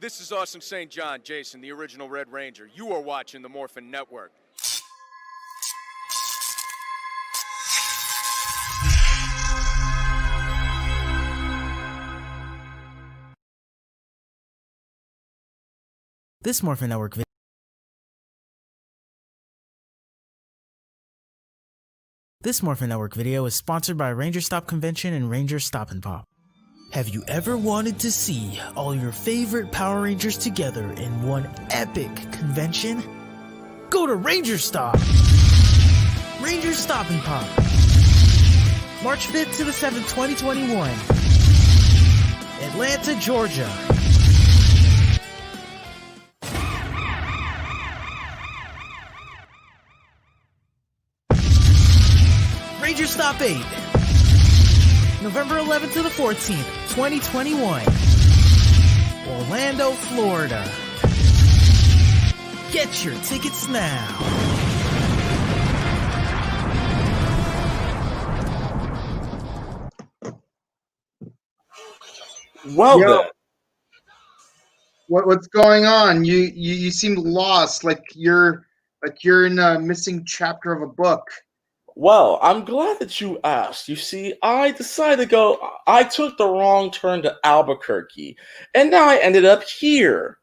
This is Austin St. John, Jason, the original Red Ranger. You are watching the Morphin Network. This Morphin Network video. This Morphin Network video is sponsored by Ranger Stop Convention and Ranger Stop and Pop. Have you ever wanted to see all your favorite Power Rangers together in one epic convention? Go to Ranger Stop! Ranger Stop and Pop. March 5th to the 7th, 2021. Atlanta, Georgia. Ranger Stop 8. November 11th to the 14th, 2021. Orlando, Florida. Get your tickets now. Well, Yo, then. what's going on? You seem lost, like you're in a missing chapter of a book. Well, I'm glad that you asked. You see, I took the wrong turn to Albuquerque, and now I ended up here.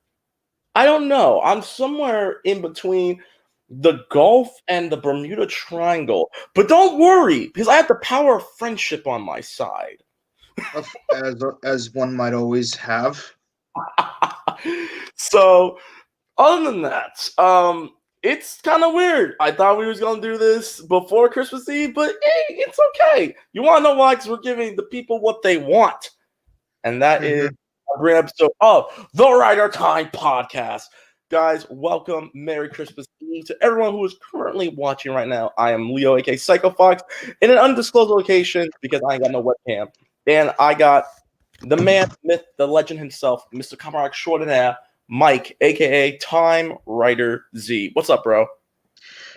I don't know. I'm somewhere in between the Gulf and the Bermuda Triangle. But don't worry, because I have the power of friendship on my side. As one might always have. So, other than that, it's kind of weird. I thought we was going to do this before Christmas Eve, but hey, it's okay. You want to know why? Because we're giving the people what they want. And that is a great episode of the Rider Time Podcast. Guys, welcome. Merry Christmas Eve to everyone who is currently watching right now. I am Leo, aka Psycho Fox, in an undisclosed location because I ain't got no webcam. And I got the man, myth, the legend himself, Mr. Kamen extraordinaire, Mike, aka Time Rider Z. What's up, bro?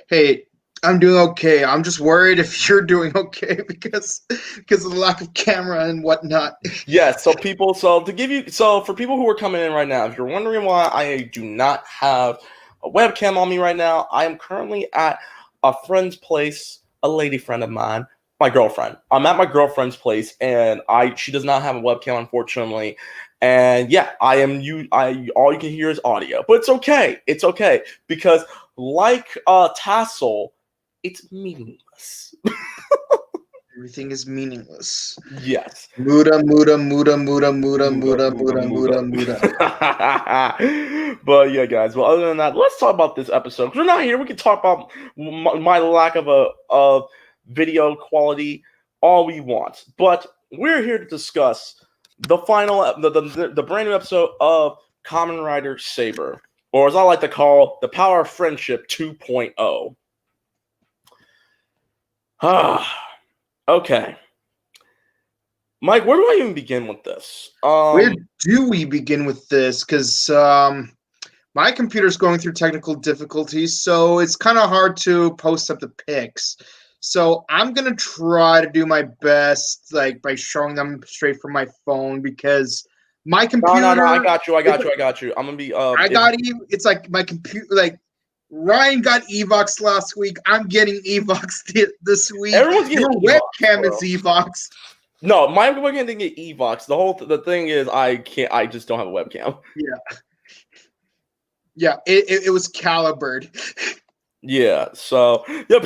Hey, I'm doing okay. I'm just worried if you're doing okay because of the lack of camera and whatnot. Yes, for people who are coming in right now, if you're wondering why I do not have a webcam on me right now, I am currently at a friend's place, a lady friend of mine, my girlfriend. I'm at my girlfriend's place, and she does not have a webcam, unfortunately. And yeah, all you can hear is audio, but it's okay. It's okay because like Tassel, it's meaningless. Everything is meaningless. Yes. Muda. But yeah, guys. Well, other than that, let's talk about this episode. Because we're not here. We can talk about my lack of video quality all we want, but we're here to discuss the brand new episode of Kamen Rider Saber, or as I like to call, the Power of Friendship 2.0. Okay. Mike, where do I even begin with this? Where do we begin with this? Because my computer's going through technical difficulties, so it's kind of hard to post up the pics. So I'm going to try to do my best, like, by showing them straight from my phone, because my computer... No, I got you. I'm going to be... It's like my computer, like, Ryan got Evox last week. I'm getting Evox this week. Everyone's getting Your Evox, webcam bro. is Evox. No, my webcam didn't get Evox. The thing is, I just don't have a webcam. Yeah, it was calibered. Yeah, so... Yeah,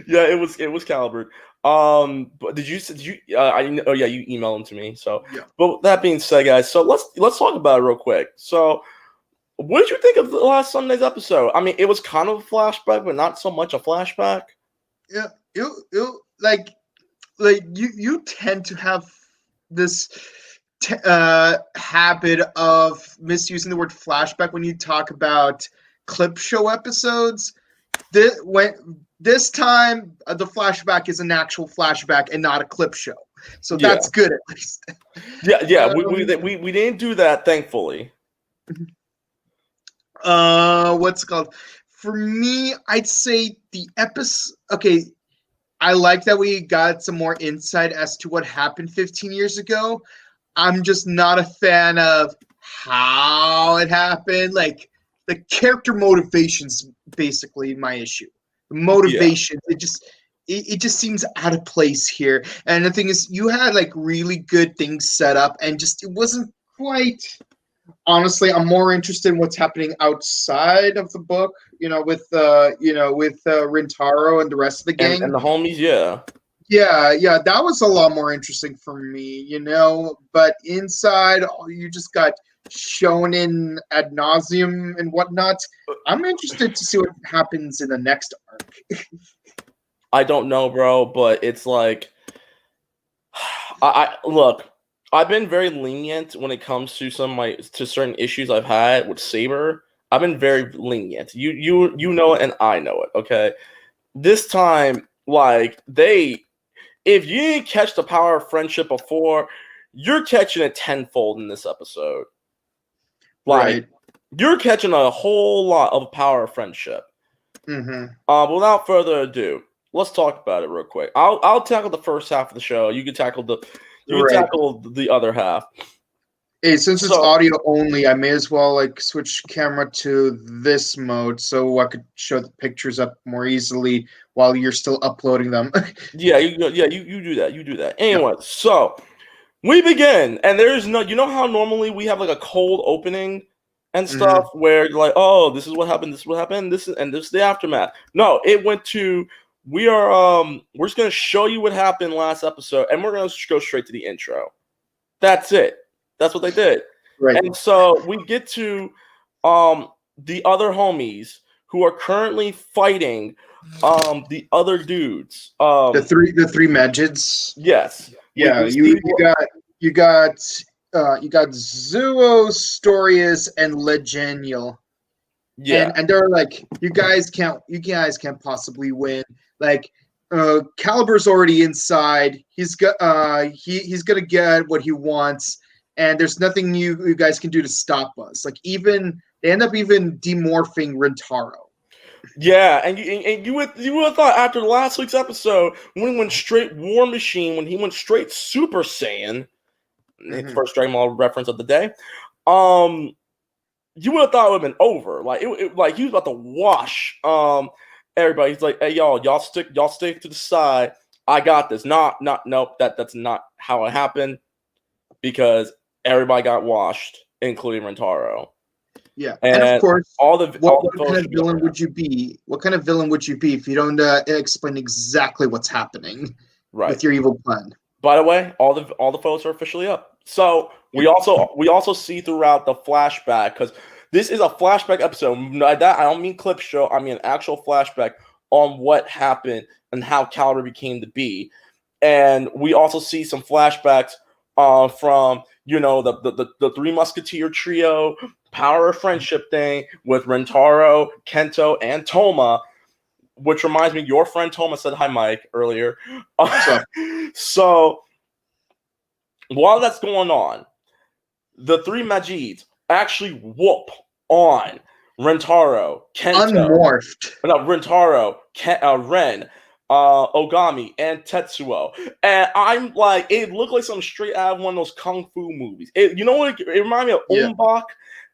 yeah, it was calibered. But did you you emailed them to me. So, yeah. But that being said, guys, so let's talk about it real quick. So, what did you think of the last Sunday's episode? I mean, it was kind of a flashback, but not so much a flashback. Yeah, you tend to have this habit of misusing the word flashback when you talk about clip show episodes. This time, the flashback is an actual flashback and not a clip show, so that's good at least. Yeah. We didn't do that, thankfully. What's it called? For me, I'd say the episode. Okay, I like that we got some more insight as to what happened 15 years ago. I'm just not a fan of how it happened. Like the character motivation's basically my issue. The motivation, it just seems out of place here. And the thing is, you had like really good things set up, and just it wasn't quite. Honestly, I'm more interested in what's happening outside of the book. With Rintaro and the rest of the gang. And the homies, yeah. Yeah, that was a lot more interesting for me, But inside, you just got shonen ad nauseum and whatnot. I'm interested to see what happens in the next arc. I don't know, bro, but it's like, I look. I've been very lenient when it comes to to certain issues I've had with Saber. I've been very lenient. You know it, and I know it. Okay, this time, like if you didn't catch the power of friendship before, you're catching it tenfold in this episode. Like, you're catching a whole lot of power of friendship. Mm-hmm. Without further ado, let's talk about it real quick. I'll tackle the first half of the show. You can tackle the other half. Hey, since it's audio only, I may as well switch camera to this mode so I could show the pictures up more easily while you're still uploading them. You do that. You do that. Anyway, so we begin, and there's no. You know how normally we have like a cold opening and stuff where you're like, oh, this is what happened. This is what happened. This is the aftermath. No, it went to. We're just gonna show you what happened last episode, and we're gonna go straight to the intro. That's it. That's what they did. Right. And so we get to the other homies who are currently fighting the other dudes. The three Magids. Yes. Yeah, you got Zuo, Storius, and Legenial. Yeah. And they're like, you guys can't possibly win. Like Caliber's already inside. He's gonna get what he wants. And there's nothing you guys can do to stop us. Like they end up even demorphing Rintaro. Yeah, and you would have thought after last week's episode when he went straight War Machine, when he went straight Super Saiyan, first Dragon Ball reference of the day, you would have thought it would have been over. Like like he was about to wash everybody. He's like, hey y'all stick to the side. I got this. Nope. That's not how it happened because everybody got washed, including Rintaro. Yeah, and of course, what kind of villain would you be? What kind of villain would you be if you don't explain exactly what's happening with your evil plan? By the way, all the photos are officially up. So we also see throughout the flashback, because this is a flashback episode. I don't mean clip show. I mean an actual flashback on what happened and how Caliber became the Bee. And we also see some flashbacks from the Three Musketeer trio, power of friendship thing with Rintaro, Kento, and Toma, which reminds me, your friend Toma said hi, Mike, earlier. So while that's going on, the three Magids actually whoop on Rintaro, Kento, Ren, Ogami, and Tetsuo. And I'm like, it looked like something straight out of one of those kung fu movies. It reminded me of Ombak,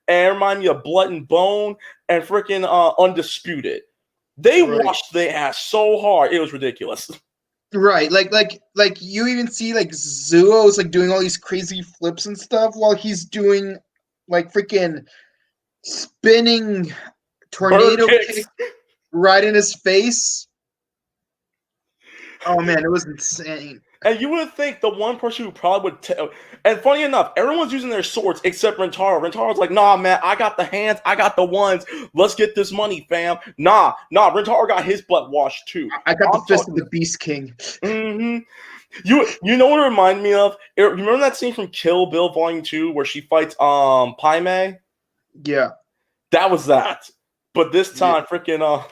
and it reminded me of Blood and Bone, and freaking Undisputed. They washed their ass so hard, it was ridiculous. Right, like you even see like Zuo's like doing all these crazy flips and stuff while he's doing like freaking spinning tornado kicks right in his face. Oh man, it was insane. And you would think the one person who probably would and funny enough, everyone's using their swords except Rintaro. Rintaro's like, nah, man, I got the hands, I got the ones. Let's get this money, fam. Nah, Rintaro got his butt washed too. I got the fist of the Beast King. Mm-hmm. You know what it reminded me of? You remember that scene from Kill Bill Volume 2 where she fights Pai Mei? Yeah. That was that. But this time, freaking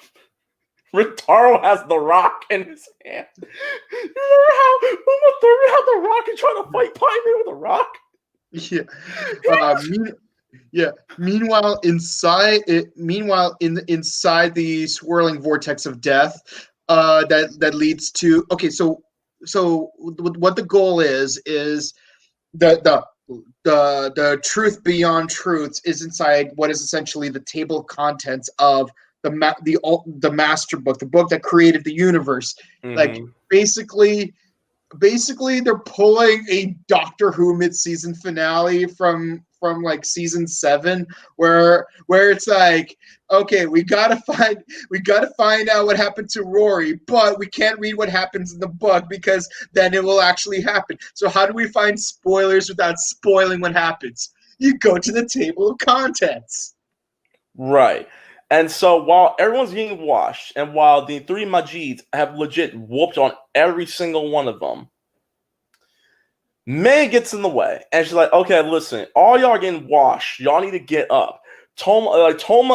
Rintaro has the rock in his hand. You remember how the rock is trying to fight Pai Mei with a rock? Yeah. Meanwhile, inside the swirling vortex of death, that leads to. Okay, so what the goal is the the truth beyond truths is inside what is essentially the table of contents of the master book, the book that created the universe. Like basically they're pulling a Doctor Who mid-season finale from like season 7 where it's like, okay, we gotta find out what happened to Rory, but we can't read what happens in the book because then it will actually happen. So how do we find spoilers without spoiling what happens? You go to the table of contents. Right. And so while everyone's getting washed, and while the 3 Majids have legit whooped on every single one of them, May gets in the way, and she's like, "Okay, listen, all y'all are getting washed. Y'all need to get up." Toma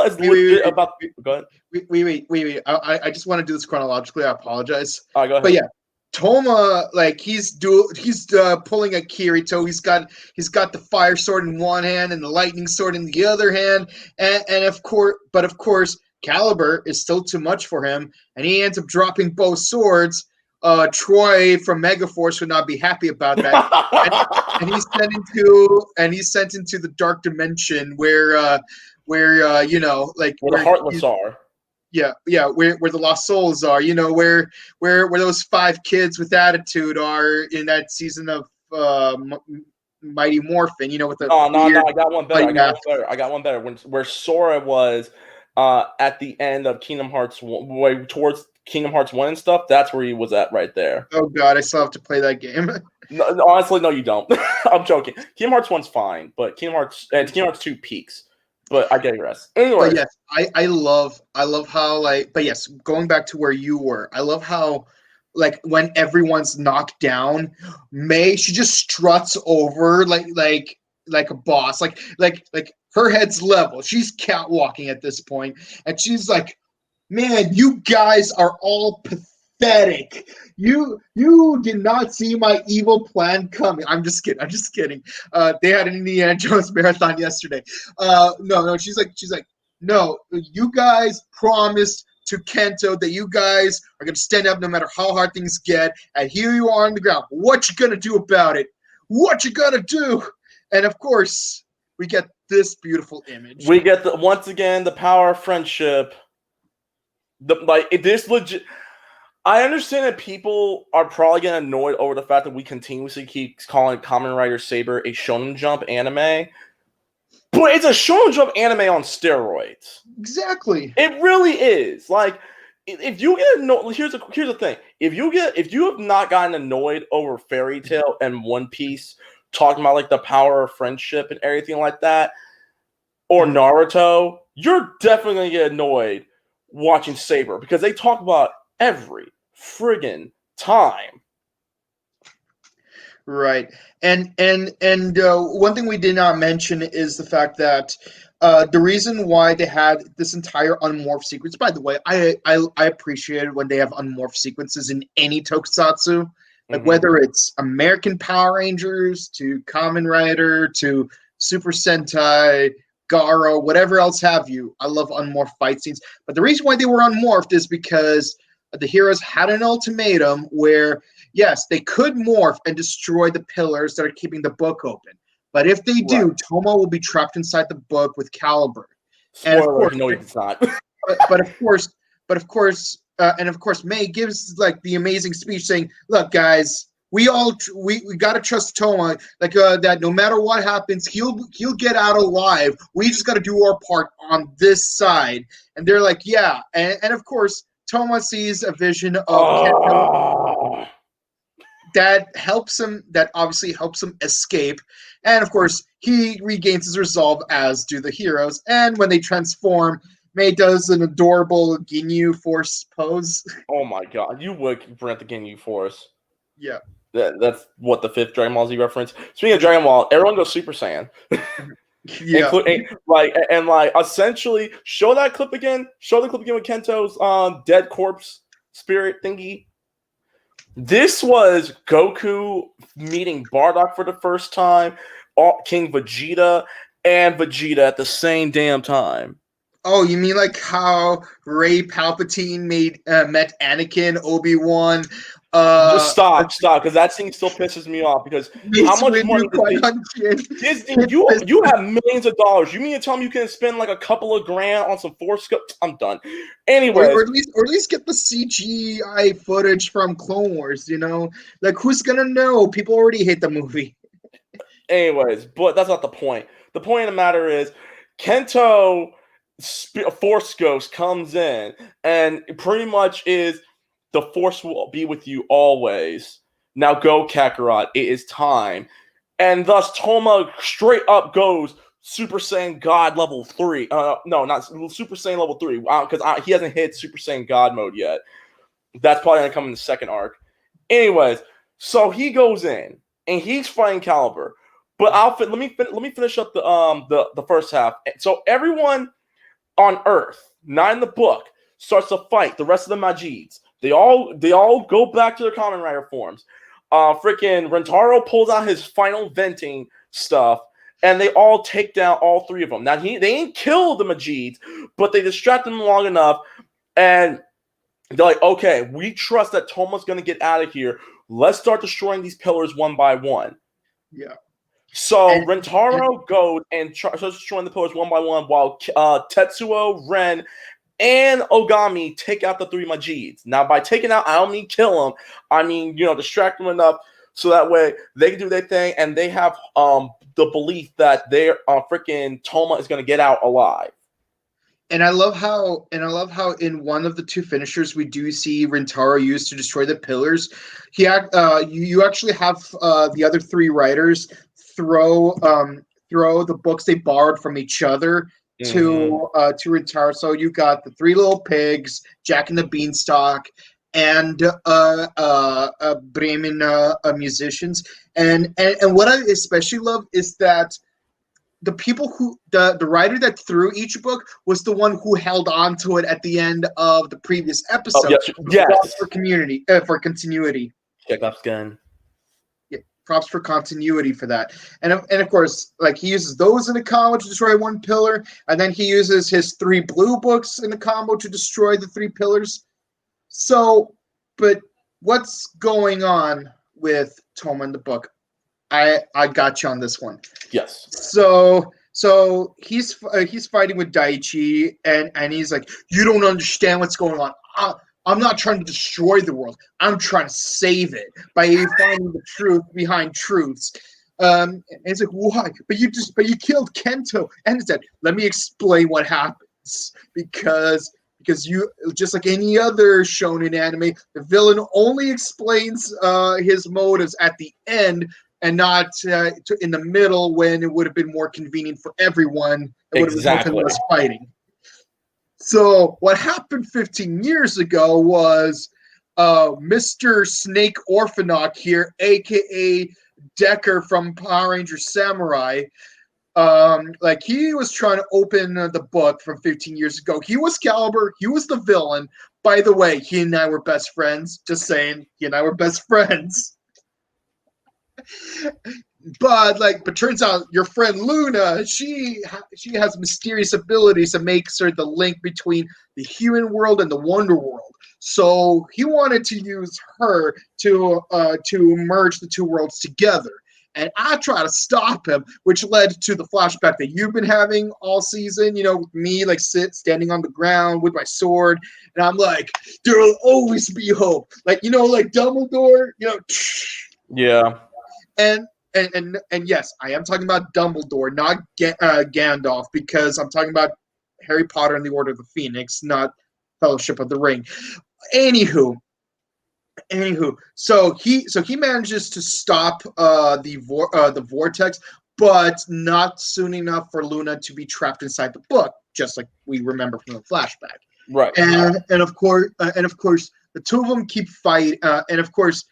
is legit about. Go ahead. Wait. I just want to do this chronologically. I apologize. All right, go ahead. But yeah, Toma, like he's pulling a Kirito. He's got the fire sword in one hand and the lightning sword in the other hand, and of course, Caliber is still too much for him, and he ends up dropping both swords. Troy from Megaforce would not be happy about that, and he's sent into the dark dimension where you know, like where the Heartless are. Yeah, where the lost souls are, you know, where those 5 kids with attitude are in that season of Mighty Morphin, you know, with the no, I got one better. Where Sora was at the end of Kingdom Hearts 1, towards Kingdom Hearts 1 and stuff, that's where he was at right there. Oh god, I still have to play that game. No, honestly, no, you don't. I'm joking. Kingdom Hearts 1's fine, but Kingdom Hearts 2 peaks. But I digress. Anyway, but yes, I love how, like, but yes, going back to where you were, I love how, like, when everyone's knocked down, May, she just struts over like a boss, like her head's level. She's catwalking at this point, and she's like, "Man, you guys are all pathetic. You did not see my evil plan coming." I'm just kidding. They had an Indiana Jones marathon yesterday. No. She's like, "No, you guys promised to Kento that you guys are gonna stand up no matter how hard things get. And here you are on the ground. What you gonna do about it? What you gonna do?" And of course, we get this beautiful image. We get once again the power of friendship. This legit. I understand that people are probably getting annoyed over the fact that we continuously keep calling Kamen Rider Saber a Shonen Jump anime, but it's a Shonen Jump anime on steroids. Exactly. It really is. Like, if you get annoyed, here's the thing: if you have not gotten annoyed over Fairy Tail and One Piece talking about like the power of friendship and everything like that, or Naruto, you're definitely gonna get annoyed watching Saber because they talk about every friggin' time. Right. And one thing we did not mention is the fact that the reason why they had this entire unmorph sequence, by the way, I appreciated when they have unmorph sequences in any tokusatsu, like whether it's American Power Rangers to Kamen Rider to Super Sentai, Garo, whatever else have you. I love unmorphed fight scenes. But the reason why they were unmorphed is because the heroes had an ultimatum where, yes, they could morph and destroy the pillars that are keeping the book open. But if they do, Toma will be trapped inside the book with Caliber. Spoiler, and of course, no, it's not. but of course, May gives like the amazing speech saying, "Look, guys, we gotta trust Toma. Like that, no matter what happens, he'll get out alive. We just gotta do our part on this side." And they're like, "Yeah." And of course, Toma sees a vision of Kento that obviously helps him escape. And of course, he regains his resolve, as do the heroes. And when they transform, May does an adorable Ginyu Force pose. Oh my god, you would prevent the Ginyu Force. Yeah. That's what the 5th Dragon Ball Z reference. Speaking of Dragon Ball, everyone goes Super Saiyan. Yeah. And essentially show that clip again. Show the clip again with Kento's dead corpse spirit thingy. This was Goku meeting Bardock for the first time, King Vegeta and Vegeta at the same damn time. Oh, you mean like how Rey Palpatine met Anakin, Obi-Wan, Just stop, because that scene still pisses me off. Because how much money Disney? You have millions of dollars. You mean to tell me you can spend like a couple of grand on some Force Ghost? I'm done. Anyways, or at least get the CGI footage from Clone Wars. Like who's gonna know? People already hate the movie. Anyways, but that's not the point. The point of the matter is, Kento Force Ghost comes in and pretty much is the Force will be with you always. Now go, Kakarot. It is time. And thus, Toma straight up goes Super Saiyan God level 3. No, not Super Saiyan level 3, because he hasn't hit Super Saiyan God mode yet. That's probably going to come in the second arc. Anyways, so he goes in, and he's fighting Caliber. But let me finish up the first half. So everyone on Earth, not in the book, starts to fight the rest of the Majids. They all go back to their Kamen Rider forms. Freaking Rentaro pulls out his final venting stuff, and they all take down all three of them. Now they ain't killed the Majids, but they distract them long enough, and they're like, okay, we trust that Toma's gonna get out of here. Let's start destroying these pillars one by one. Yeah. So Rentaro goes and starts destroying the pillars one by one, while Tetsuo, Ren, and Ogami take out the three Majids. Now, by taking out, I don't mean kill them. I mean, distract them enough so that way they can do their thing, and they have the belief that their freaking Toma is going to get out alive. And I love how in one of the two finishers we do see Rentaro used to destroy the pillars. You actually have the other three writers throw the books they borrowed from each other to Rentaro. So you got the Three Little Pigs, Jack and the Beanstalk, and Bremen musicians. And what I especially love is that the people the writer that threw each book was the one who held on to it at the end of the previous episode. Yes. For continuity. Chekhov's gun. Props for continuity for that. And of course, like he uses those in a combo to destroy one pillar, and then he uses his three blue books in a combo to destroy the three pillars. So, but what's going on with Toma in the book? I got you on this one. Yes. So he's fighting with Daichi, and he's like, you don't understand what's going on. I'm not trying to destroy the world. I'm trying to save it by finding the truth behind truths. And it's like, why? But you killed Kento, and it's that. Let me explain what happens, because you, just like any other shonen anime, the villain only explains his motives at the end and not in the middle, when it would have been more convenient for everyone. It would have been less fighting. So what happened 15 years ago was Mr. Snake Orphanok here, a.k.a. Decker from Power Rangers Samurai, like he was trying to open the book from 15 years ago. He was Caliber. He was the villain. By the way, he and I were best friends. Just saying, he and I were best friends. But turns out your friend Luna, she has mysterious abilities that makes her the link between the human world and the Wonder World. So he wanted to use her to merge the two worlds together. And I try to stop him, which led to the flashback that you've been having all season, with me standing on the ground with my sword. And I'm like, there will always be hope. Like Dumbledore, Yeah. And yes, I am talking about Dumbledore, not Gandalf, because I'm talking about Harry Potter and the Order of the Phoenix, not Fellowship of the Ring. Anywho, so he manages to stop the vortex, but not soon enough for Luna to be trapped inside the book, just like we remember from the flashback. Right. And of course, the two of them keep fighting, and of course,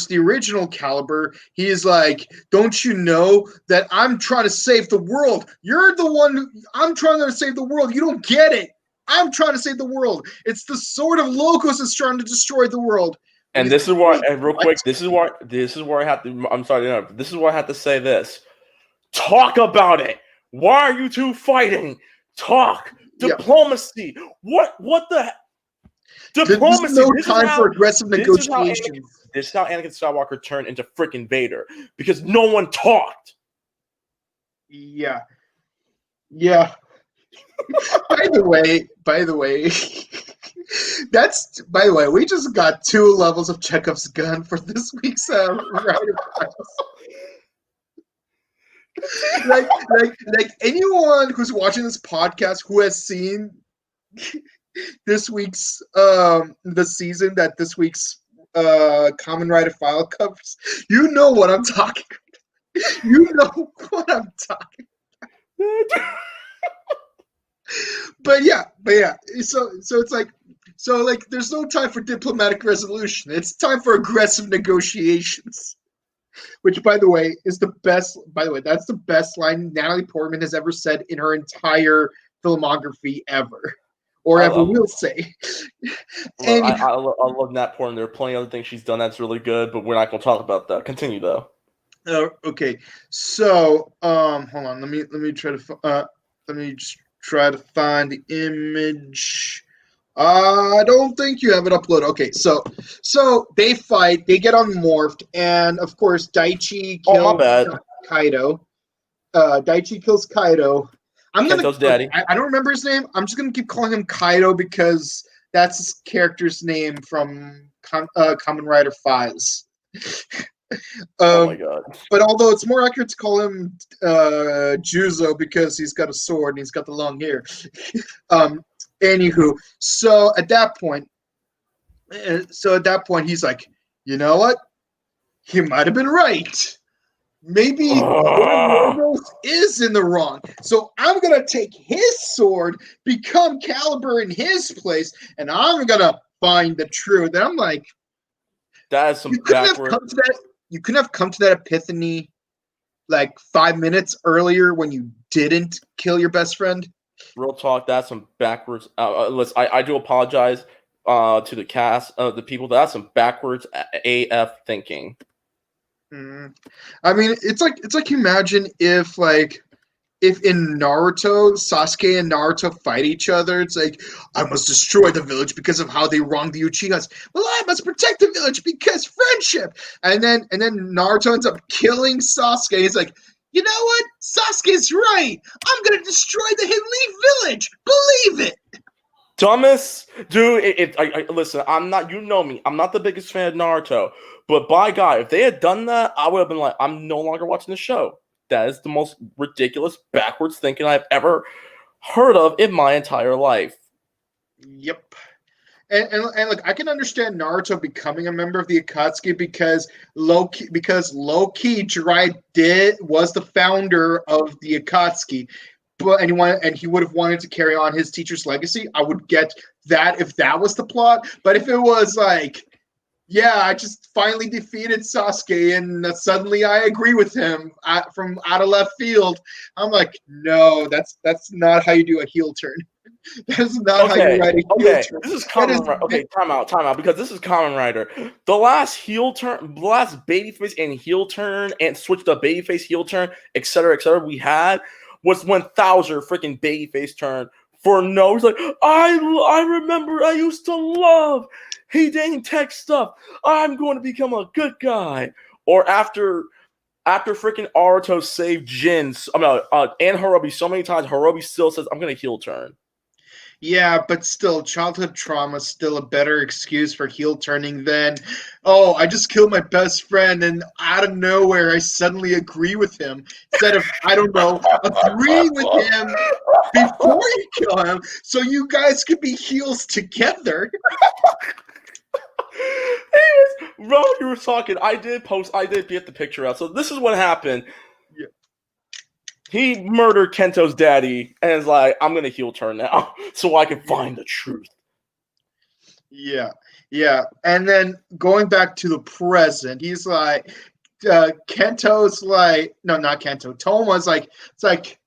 the original Caliber, he's like, don't you know that I'm trying to save the world? You're the one. I'm trying to save the world. You don't get it. I'm trying to save the world. It's the sword of Logos that's trying to destroy the world. And this is why, real quick, this is where I have to. I'm sorry to interrupt. This is where I have to say this. Talk about it. Why are you two fighting? Talk. Diplomacy. What the? Diplomacy. There's no time for aggressive negotiations. This is how Anakin Skywalker turned into freaking Vader because no one talked. Yeah. By the way, we just got 2 levels of Chekhov's gun for this week's Rider Files. like anyone who's watching this podcast who has seen this week's the season that this week's Kamen Rider File covers, you know what I'm talking about. You know what I'm talking about. But yeah. So it's like there's no time for diplomatic resolution. It's time for aggressive negotiations. Which, by the way, is the best. By the way, that's the best line Natalie Portman has ever said in her entire filmography ever, or ever will say. And I love Nat Portman. There are plenty of other things she's done that's really good, but we're not going to talk about that. Continue though. Okay, so hold on. Let me try to just try to find the image. I don't think you have it uploaded. Okay, so they fight, they get unmorphed, and of course Daichi kills Kaido. Daichi kills Kaido. Kento's daddy. I don't remember his name. I'm just gonna keep calling him Kaido because that's his character's name from Kamen Rider Files. Oh my god! But although it's more accurate to call him Juzo because he's got a sword and he's got the long hair. Anywho, so at that point, he's like, you know what? He might have been right. Maybe Ramos is in the wrong. So I'm gonna take his sword, become Caliber in his place, and I'm gonna find the truth. And I'm like, that is some you couldn't have come to that epiphany like 5 minutes earlier when you didn't kill your best friend. Real talk, that's some backwards. Listen, I do apologize to the cast of the people. That's some backwards AF thinking. I mean, it's like imagine if in Naruto, Sasuke and Naruto fight each other. It's like, I must destroy the village because of how they wronged the Uchihas. Well, I must protect the village because friendship. And then Naruto ends up killing Sasuke. He's like, you know what? Sasuke's right. I'm gonna destroy the Hidden Leaf village. Believe it. Thomas, dude. Listen. I'm not. You know me. I'm not the biggest fan of Naruto. But by God, if they had done that, I would have been like, I'm no longer watching the show. That is the most ridiculous, backwards thinking I've ever heard of in my entire life. Yep. And look, I can understand Naruto becoming a member of the Akatsuki because low-key Jiraiya was the founder of the Akatsuki, but and he would have wanted to carry on his teacher's legacy. I would get that if that was the plot, but if it was like, yeah, I just finally defeated Sasuke and suddenly I agree with him from out of left field, I'm like, no, that's not how you do a heel turn. That's not how you write a heel turn. This is Kamen Rider. Okay, time out, because this is Kamen Rider. The last babyface and heel turn and switch to babyface heel turn, etc. we had was when Thouser freaking babyface turned for no. He's like, I remember I used to love Hidane Tech stuff. I'm going to become a good guy. Or after freaking Aruto saved Jin, and Hirobi so many times, Hirobi still says, I'm going to heel turn. Yeah, but still, childhood trauma is still a better excuse for heel turning than, oh, I just killed my best friend and out of nowhere I suddenly agree with him. Instead of, I don't know, agreeing with him before you kill him so you guys could be heels together. Bro, you were talking. I did get the picture out. So this is what happened. Yeah. He murdered Kento's daddy and is like, I'm going to heel turn now so I can find the truth. Yeah. And then going back to the present, he's like, Kento's like, no, not Kento. Toma's like, it's like,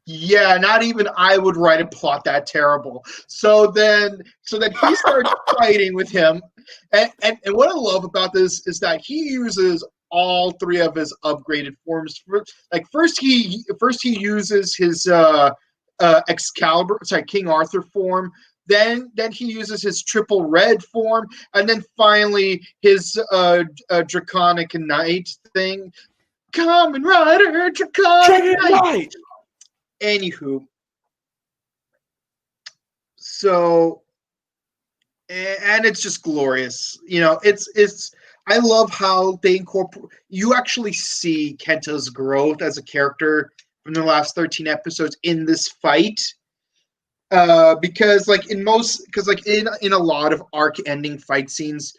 yeah, not even I would write a plot that terrible. So then he starts fighting with him. And what I love about this is that he uses all 3 of his upgraded forms. First he uses his Excalibur, King Arthur form. Then he uses his triple red form, and then finally his draconic knight thing. Kamen Rider, draconic knight. Anywho, so and it's just glorious. It's. I love how they incorporate. You actually see Kenta's growth as a character from the last 13 episodes in this fight. Because in a lot of arc ending fight scenes,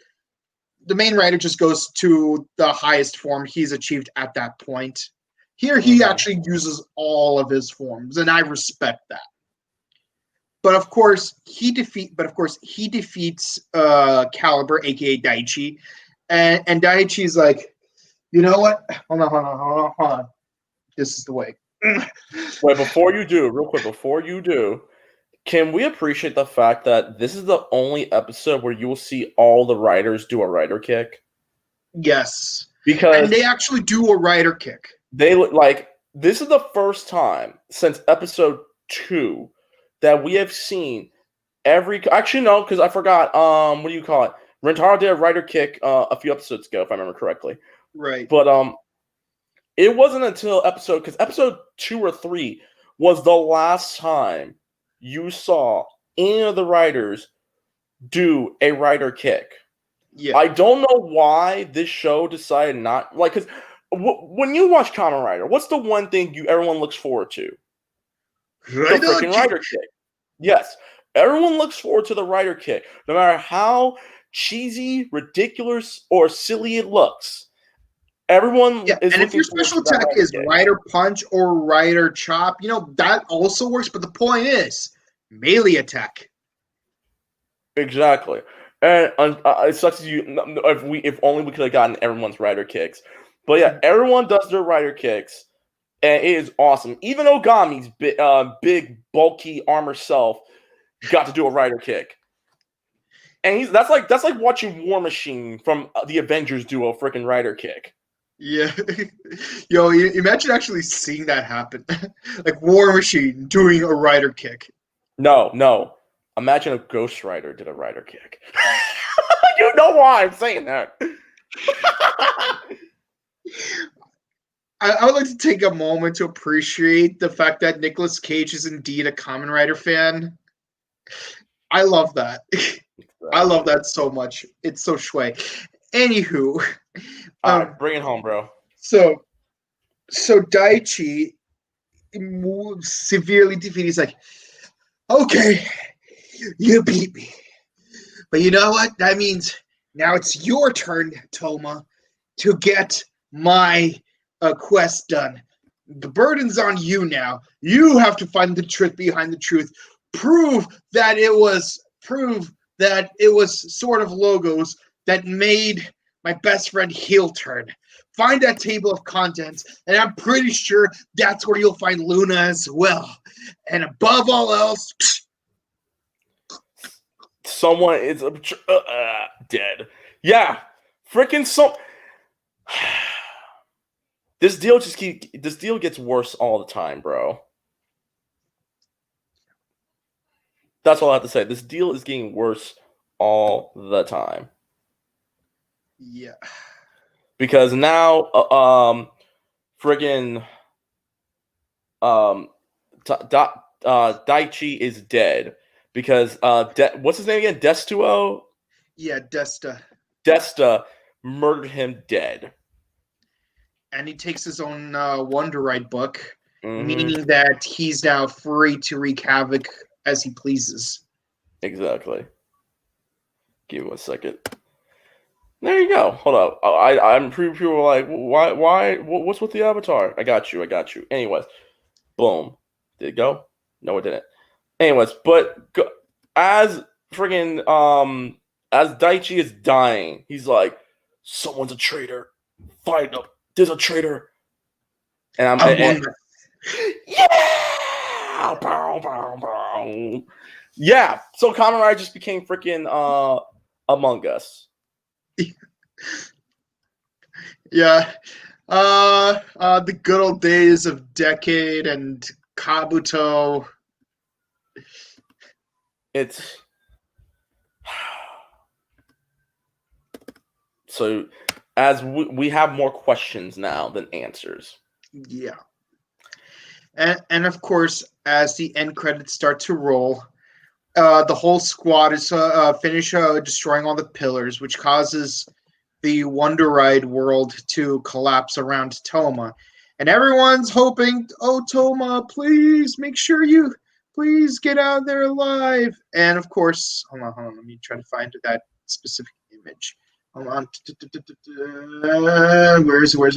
the main writer just goes to the highest form he's achieved at that point. Here he actually uses all of his forms, and I respect that. But of course he defeats Caliber, aka Daichi, and Daichi's like, you know what? Hold on. This is the way. Wait, before you do, can we appreciate the fact that this is the only episode where you will see all the writers do a rider kick? Yes. Because and they actually do a rider kick. They look like this is the first time since episode 2 that we have seen actually no, because I forgot. What do you call it? Rentaro did a rider kick a few episodes ago, if I remember correctly. Right. But it wasn't until episode 2 or 3 was the last time you saw any of the writers do a rider kick. Yeah. I don't know why this show decided not because when you watch Kamen Rider, what's the one thing everyone looks forward to? The freaking rider kick. Yes, everyone looks forward to the rider kick, no matter how cheesy, ridiculous, or silly it looks. Everyone is. And if your special attack is rider punch or rider chop, that also works. But the point is melee attack. Exactly, and it sucks if only we could have gotten everyone's rider kicks. But yeah, everyone does their rider kicks, and it is awesome. Even Ogami's big, bulky armor self got to do a rider kick, and that's like watching War Machine from the Avengers do a freaking rider kick. Yeah, yo, imagine actually seeing that happen, like War Machine doing a rider kick. No, imagine a Ghost Rider did a rider kick. You know why I'm saying that. I would like to take a moment to appreciate the fact that Nicolas Cage is indeed a Kamen Rider fan. I love that. I love that so much. It's so shway. Anywho. All right, bring it home, bro. So Daichi severely defeated. He's like, okay, you beat me. But you know what? That means now it's your turn, Toma, to get my quest done. The burden's on you now. You have to find the truth behind the truth. Prove that it was sort of logos that made my best friend heel turn. Find that table of contents, and I'm pretty sure that's where you'll find Luna as well. And above all else, someone is dead. Yeah, freaking This deal gets worse all the time, bro. That's all I have to say. This deal is getting worse all the time. Yeah. Because now, friggin' Daichi is dead. Because, what's his name again? Destuo? Yeah, Desta murdered him dead. And he takes his own Wonder Ride book, meaning that he's now free to wreak havoc as he pleases. Exactly. Give me 1 second. There you go. Hold up. I'm pretty people like, why? What's with the avatar? I got you. Anyways, boom. Did it go? No, it didn't. Anyways, but as friggin' as Daichi is dying, he's like, someone's a traitor. Find him. There's a traitor. And yeah! Bow, bow, bow. Yeah. So Kamen Rider just became freaking Among Us. Yeah. The good old days of Decade and Kabuto. It's So, as we have more questions now than answers. Yeah. And of course, as the end credits start to roll, the whole squad is finish destroying all the pillars, which causes the Wonder Ride world to collapse around Toma. And everyone's hoping, oh, Toma, please make sure you please get out of there alive. And of course, hold on, let me try to find that specific image. Hold on. Where's it? It's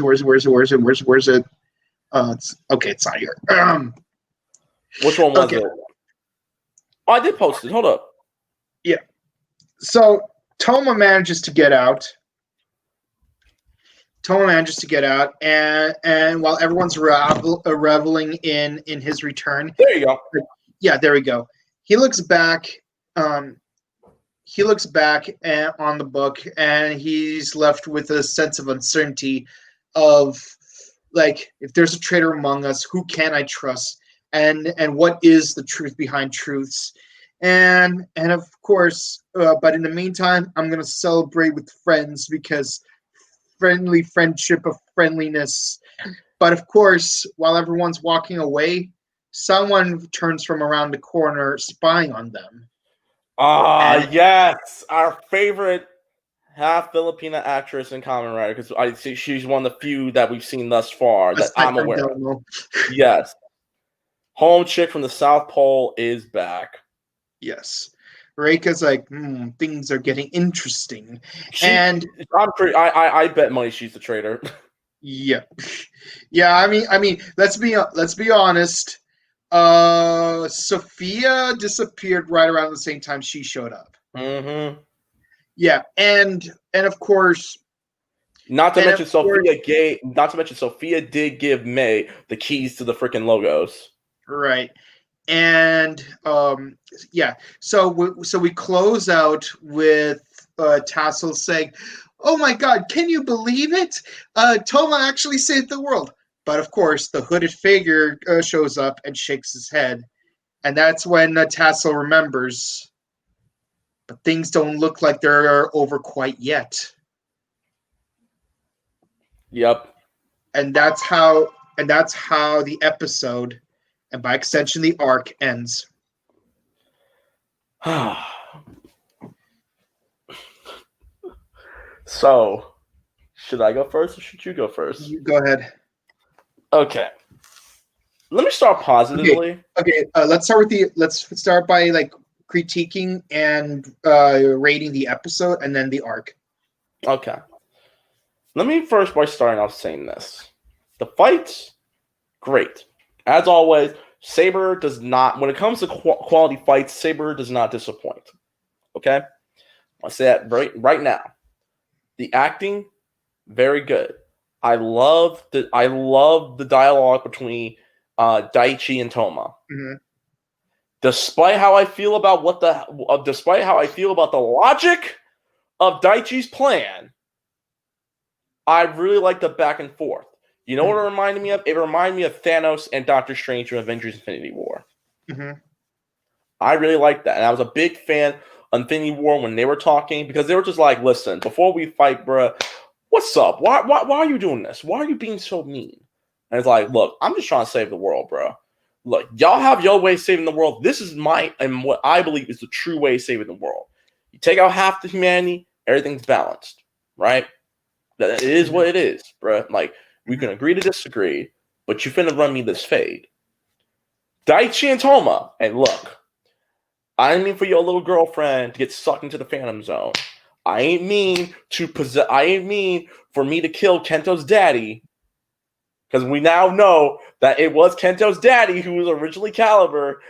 not here. Which one was it? Oh, I did post it. Hold up. Yeah. So Toma manages to get out. And while everyone's reveling in his return, there you go. Yeah, there we go. He looks back. He looks back on the book, and he's left with a sense of uncertainty, of like, if there's a traitor among us, who can I trust, and what is the truth behind truths, and of course, but in the meantime, I'm gonna celebrate with friends because. Friendly friendship of friendliness. But of course, while everyone's walking away, someone turns from around the corner spying on them. Yes, our favorite half Filipina actress in Kamen Rider, because I see she's one of the few that we've seen thus far that I'm aware of. Yes. Home chick from the South Pole is back. Yes. Reika's like, things are getting interesting. And I bet money she's the traitor. Yeah. Yeah, I mean, let's be honest. Sophia disappeared right around the same time she showed up. Mm-hmm. Yeah, and of course, Not to mention Sophia did give May the keys to the freaking logos. Right. And so we close out with Tassel saying, "Oh my God, can you believe it? Toma actually saved the world." But of course, the hooded figure shows up and shakes his head, and that's when Tassel remembers. But things don't look like they're over quite yet. Yep. And that's how the episode, and by extension the arc, ends. So, should I go first or should you go first? You go ahead. Okay. Let me start positively. Okay. Let's start by like critiquing and rating the episode, and then the arc. Okay. Let me first by starting off saying this: the fights, great as always. Saber does not, when it comes to quality fights, Saber does not disappoint. Okay, I'll say that right now. The acting, very good. I love the dialogue between Daichi and Toma. Mm-hmm. Despite how I feel about the logic of Daichi's plan, I really like the back and forth. You know what it reminded me of? It reminded me of Thanos and Doctor Strange from Avengers Infinity War. Mm-hmm. I really liked that. And I was a big fan of Infinity War when they were talking, because they were just like, listen, before we fight, bruh, what's up? Why are you doing this? Why are you being so mean? And it's like, look, I'm just trying to save the world, bro. Look, y'all have your way of saving the world. This is what I believe is the true way of saving the world. You take out half the humanity, everything's balanced, right? It is what it is, bro. Like, we can agree to disagree, but you finna run me this fade. Daichi and Toma, and look, I didn't mean for your little girlfriend to get sucked into the Phantom Zone. I ain't mean for me to kill Kento's daddy, because we now know that it was Kento's daddy who was originally Caliber,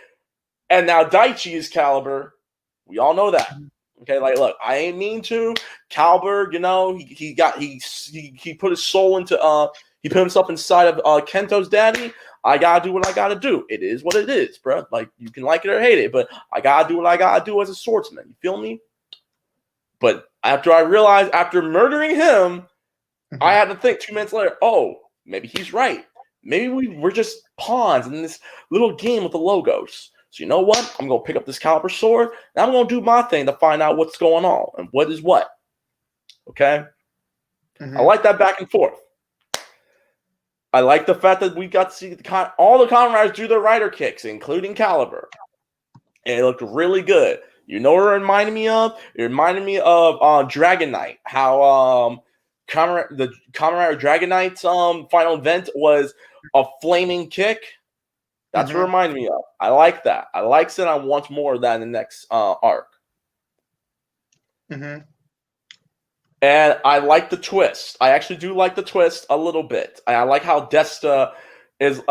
and now Daichi is Caliber. We all know that. Okay, like, look, I ain't mean to. Caliber, you know, he put his soul into he put himself inside of Kento's daddy. I gotta do what I gotta do. It is what it is, bro. Like, you can like it or hate it, but I gotta do what I gotta do as a swordsman. You feel me? But after I realized, after murdering him, I had to think 2 minutes later, oh, maybe he's right. Maybe we're just pawns in this little game with the logos. So you know what? I'm going to pick up this Caliber sword, and I'm going to do my thing to find out what's going on and what is what. Okay? I like that back and forth. I like the fact that we got to see all the Kamen Riders do their rider kicks, including Caliber. And it looked really good. You know what it reminded me of? It reminded me of Dragon Knight. How the Kamen Rider Dragon Knight's final event was a flaming kick. That's what it reminded me of. I like that. I like that. I want more of that in the next arc. And I like the twist. I actually do like the twist a little bit. I like how Desta is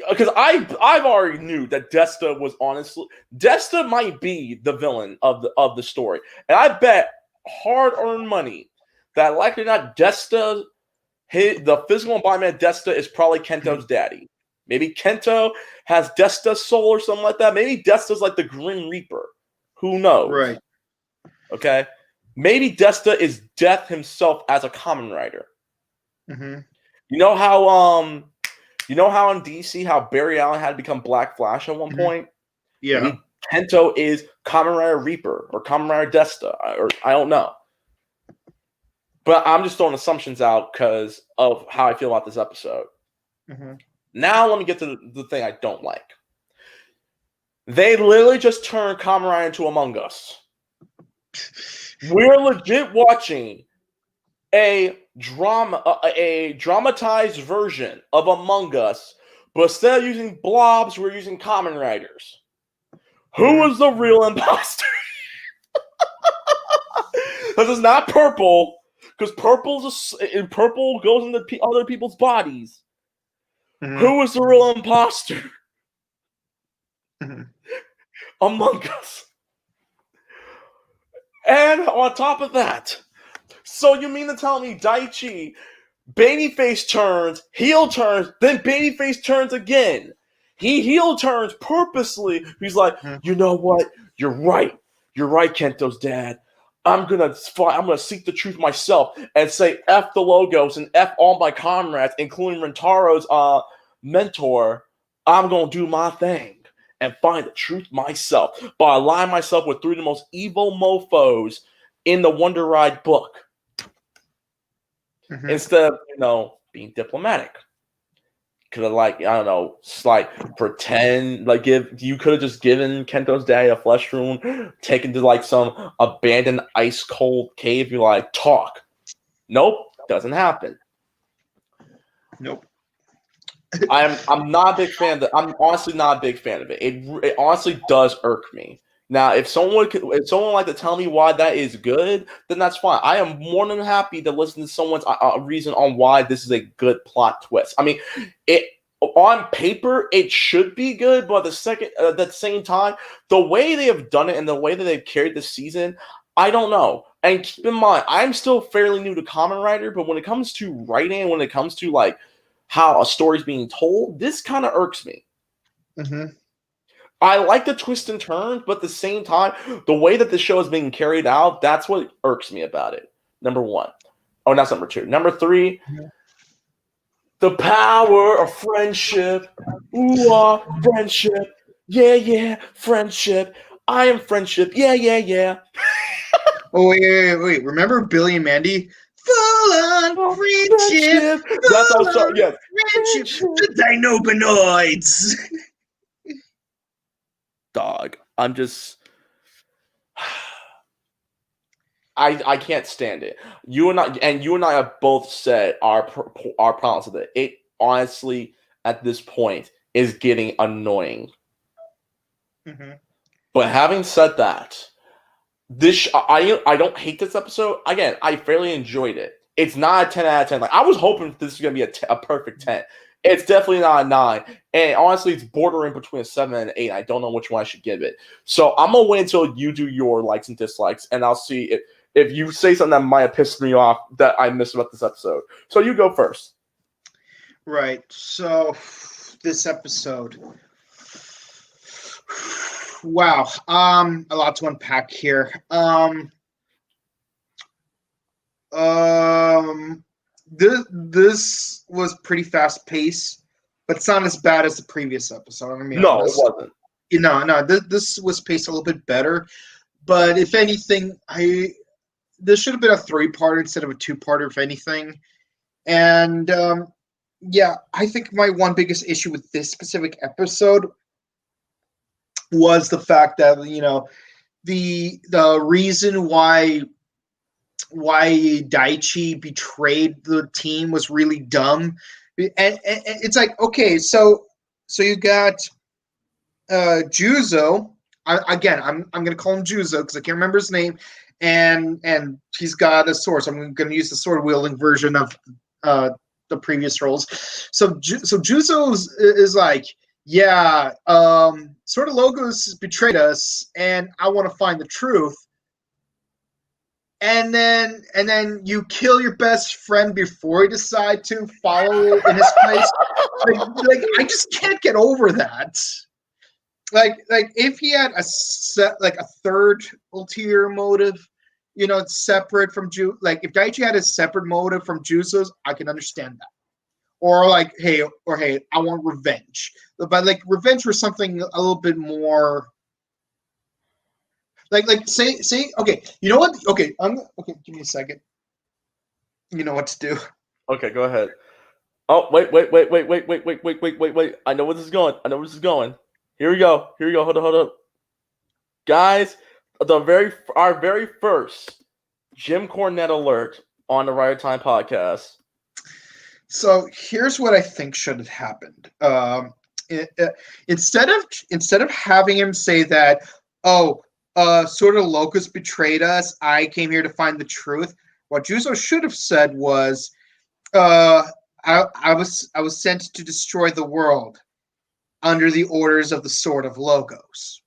because I've already knew that Desta was honestly Desta might be the villain of the story, and I bet hard-earned money that likely or not Desta, the physical embodiment of Desta is probably Kento's daddy. Maybe Kento has Desta's soul or something like that. Maybe Desta's like the Grim Reaper. Who knows? Right. Okay. Maybe Desta is Death himself as a Kamen Rider. You know how in DC how Barry Allen had to become Black Flash at one point? Yeah. Maybe Kento is Kamen Rider Reaper or Kamen Rider Desta, or I don't know. But I'm just throwing assumptions out because of how I feel about this episode. Now let me get to the thing I don't like. They literally just turned Kamen Rider into Among Us. We're legit watching a dramatized version of Among Us, but instead of using blobs, we're using Kamen Riders. Who is the real imposter? This is not purple, because purple goes into other people's bodies. Who is the real imposter? Among Us. And on top of that, so you mean to tell me Daichi, babyface turns, heel turns, then babyface turns again. He heel turns purposely. He's like, you know what? You're right. You're right, Kento's dad. I'm gonna seek the truth myself and say F the logos and F all my comrades, including Rentaro's mentor. I'm gonna do my thing and find the truth myself by aligning myself with three of the most evil mofos in the Wonder Ride book. Instead of, being diplomatic. Could have, pretend, you could have just given Kento's daddy a flesh wound, taken to, some abandoned ice cold cave, you're talk. Nope, doesn't happen. Nope. I'm not a big fan of that. I'm honestly not a big fan of it. It honestly does irk me. Now, if someone would like to tell me why that is good, then that's fine. I am more than happy to listen to someone's reason on why this is a good plot twist. I mean, on paper it should be good, but at the same time, the way they have done it and the way that they've carried this season, I don't know. And keep in mind, I'm still fairly new to Kamen Rider, but when it comes to writing, when it comes to how a story's being told, this kind of irks me. I like the twist and turns, but at the same time, the way that the show is being carried out, that's what irks me about it. Number one. Oh, that's number two. Number three, the power of friendship. Ooh, friendship. Yeah, friendship. I am friendship. Yeah. Oh, wait. Remember Billy and Mandy? Full on friendship. That's also, yes. Friendship. The Dinobanoids. Dog. I'm just... I can't stand it. You and I have both said our problems with it. It honestly, at this point, is getting annoying. But having said that, I don't hate this episode. Again, I fairly enjoyed it. It's not a 10 out of 10. I was hoping this was going to be a perfect 10. It's definitely not a 9. And honestly, it's bordering between a 7 and an 8. I don't know which one I should give it. So I'm going to wait until you do your likes and dislikes, and I'll see if you say something that might have pissed me off that I missed about this episode. So you go first. Right. So this episode. Wow. A lot to unpack here. This was pretty fast paced, but it's not as bad as the previous episode. I'm gonna be honest. It wasn't. No. This was paced a little bit better, but if anything, this should have been a 3-parter instead of a 2-parter, if anything. And yeah, I think my one biggest issue with this specific episode was the fact that the reason why Daichi betrayed the team was really dumb, and it's like, okay, so you got Juzo. I'm gonna call him Juzo because I can't remember his name, and he's got a sword. So I'm gonna use the sword wielding version of the previous roles. So Juzo is like, yeah, Sword of Logos betrayed us, and I want to find the truth. And then you kill your best friend before you decide to follow in his place. like I just can't get over that. Like if he had a third ulterior motive, it's separate from like if Daichi had a separate motive from Juzo's, I can understand that. Or hey, I want revenge. But like revenge for something a little bit more. Like say okay, you know what? Okay, give me a second. You know what to do. Okay, go ahead. Oh, wait. I know where this is going. Here we go. Hold up. Guys, our very first Jim Cornette alert on the Riot Time podcast. So here's what I think should have happened. Instead of having him say that, Sword of Locust betrayed us, I came here to find the truth. What Juzo should have said was, I was sent to destroy the world under the orders of the Sword of Logos.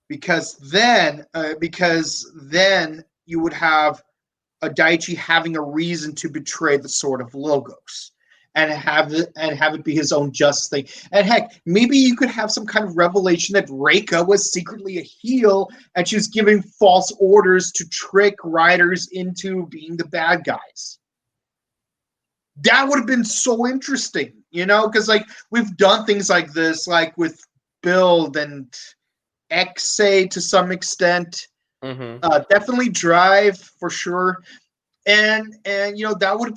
Because then you would have a Daichi having a reason to betray the Sword of Logos. And have it be his own just thing. And heck, maybe you could have some kind of revelation that Reika was secretly a heel and she was giving false orders to trick riders into being the bad guys. That would have been so interesting, because like we've done things like this, like with Build and X-Say to some extent. Mm-hmm. Definitely Drive for sure. And that would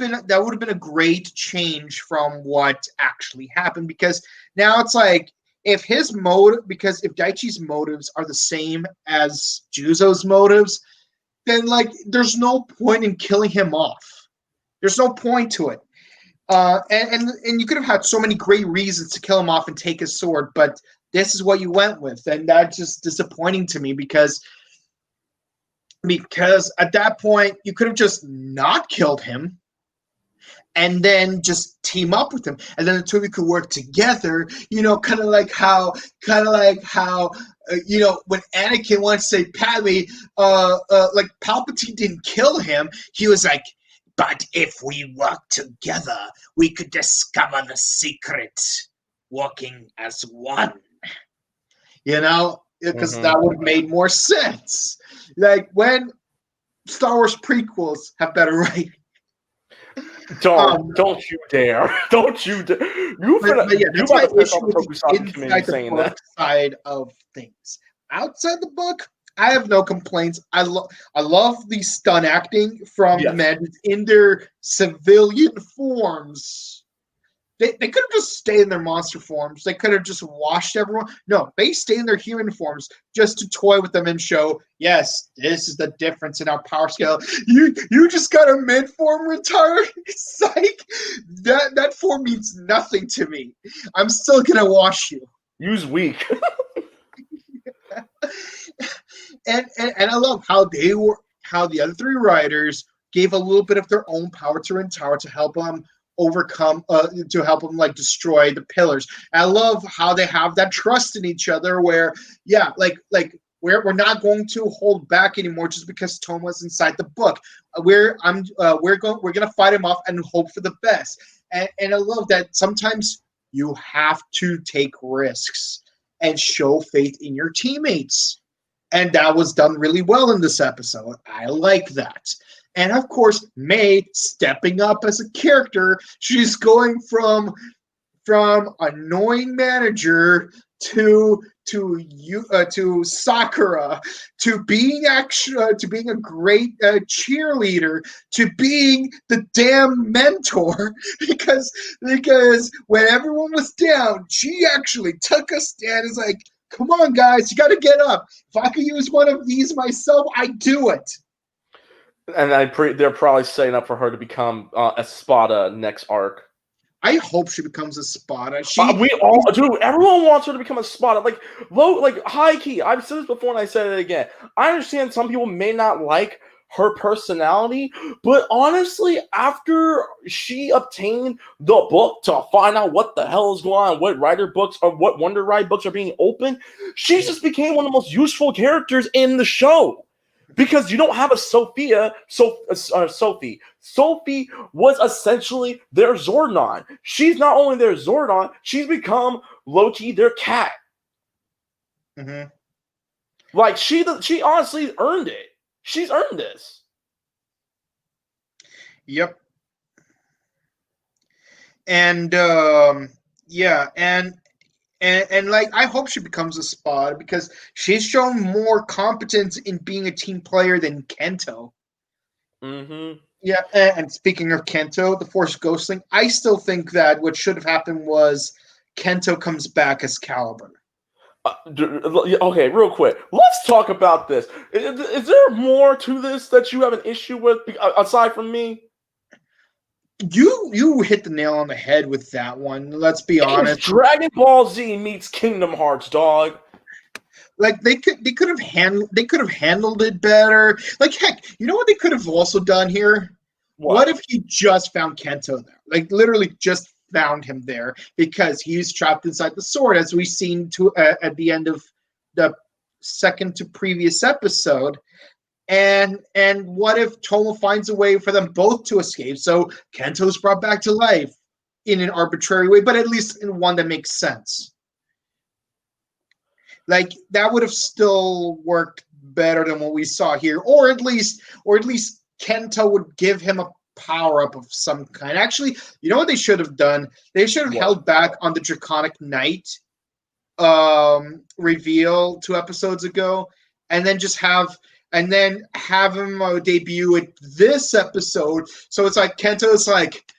have been a great change from what actually happened, because now it's like if Daichi's motives are the same as Juzo's motives, then like there's no point in killing him off. There's no point to it. And you could have had so many great reasons to kill him off and take his sword, but this is what you went with, and that's just disappointing to me because at that point you could have just not killed him and then just team up with him, and then the two of you could work together, kind of like how when Anakin wanted to say Padme, like Palpatine didn't kill him, he was like, but if we work together we could discover the secret working as one, because that would have made more sense. Like when Star Wars prequels have better writing. Don't you dare! Don't you dare! That's my issue with the inside the book side of things. Outside the book, I have no complaints. I love the stunt acting from the men in their civilian forms. They could have just stayed in their monster forms. They could have just washed everyone. No, they stay in their human forms just to toy with them and show, yes, this is the difference in our power scale. You just got a mid form retired? Psych! That form means nothing to me. I'm still gonna wash you. Use weak. and I love how the other three riders gave a little bit of their own power to Rentaro to help them overcome, to help them like destroy the pillars. I love how they have that trust in each other where we're not going to hold back anymore just because Toma's inside the book. We're gonna fight him off and hope for the best. And I love that sometimes you have to take risks and show faith in your teammates. And that was done really well in this episode. I like that. And of course, May stepping up as a character. She's going from annoying manager to Sakura, to being a great cheerleader, to being the damn mentor, because when everyone was down, she actually took a stand. It's like, come on, guys, you got to get up. If I could use one of these myself, I'd do it. And they're probably setting up for her to become Espada next arc. I hope she becomes a Spada. Everyone wants her to become a Spada. Like high key. I've said this before and I said it again. I understand some people may not like her personality, but honestly, after she obtained the book to find out what the hell is going on, what Rider books or what Wonder Ride books are being opened, she just became one of the most useful characters in the show. Because you don't have a Sophie. Sophie was essentially their Zordon. She's not only their Zordon, she's become low-key their cat. Mm-hmm. Like, she honestly earned it. She's earned this. Yep. And yeah, and like, I hope she becomes a Spada because she's shown more competence in being a team player than Kento. Mm-hmm. Yeah, and speaking of Kento, the Force Ghostling, I still think that what should have happened was Kento comes back as Caliber. Okay, real quick. Let's talk about this. Is there more to this that you have an issue with aside from me? You hit the nail on the head with that one. Let's be honest. Dragon Ball Z meets Kingdom Hearts, dog. Like they could have handled it better. Like, heck, you know what they could have also done here? What if he just found Kento there? Like, literally just found him there because he's trapped inside the sword, as we've seen at the end of the second to previous episode. And what if Tomo finds a way for them both to escape? So Kento's brought back to life in an arbitrary way, but at least in one that makes sense. Like, that would have still worked better than what we saw here, or at least Kento would give him a power-up of some kind. Actually, you know what they should have done? They should have held back on the Draconic Knight reveal 2 episodes ago, and then just have him debut at this episode. So it's like Kento's like,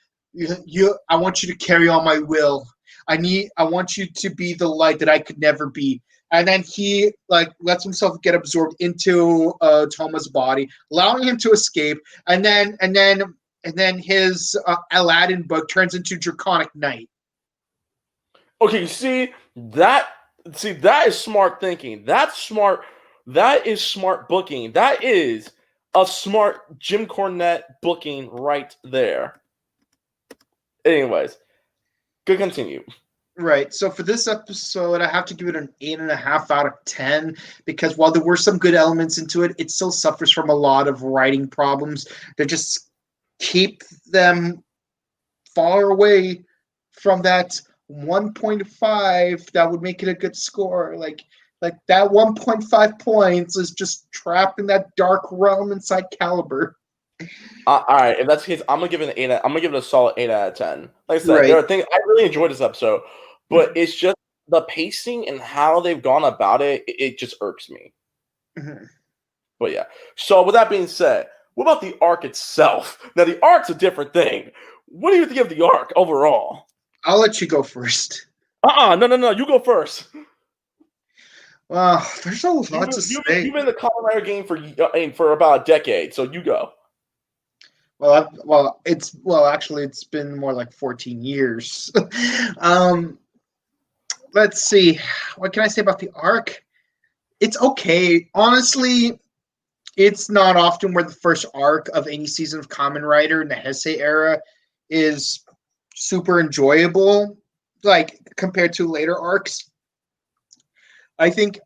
I want you to carry on my will. I want you to be the light that I could never be. And then he lets himself get absorbed into Toma's body, allowing him to escape. And then his Aladdin book turns into Draconic Knight. Okay, that is smart thinking. That's smart. That is smart booking. That is a smart Jim Cornette booking right there. Anyways, good continue. Right. So for this episode, I have to give it an 8.5 out of 10 because while there were some good elements into it, it still suffers from a lot of writing problems that just keep them far away from that 1.5 that would make it a good score. Like that 1.5 points is just trapped in that dark realm inside Caliber. All right, if that's the case, I'm gonna give it an 8. I'm gonna give it a solid 8 out of 10. Like I said, there are things I really enjoyed this episode, but it's just the pacing and how they've gone about it. It just irks me. Mm-hmm. But yeah. So with that being said, what about the arc itself? Now the arc's a different thing. What do you think of the arc overall? I'll let you go first. No. You go first. Well, there's a lot to say. You've been in the Kamen Rider game for about a decade, so you go. Actually, it's been more like 14 years. Let's see. What can I say about the arc? It's okay. Honestly, it's not often where the first arc of any season of Kamen Rider in the Heisei era is super enjoyable, like compared to later arcs. I think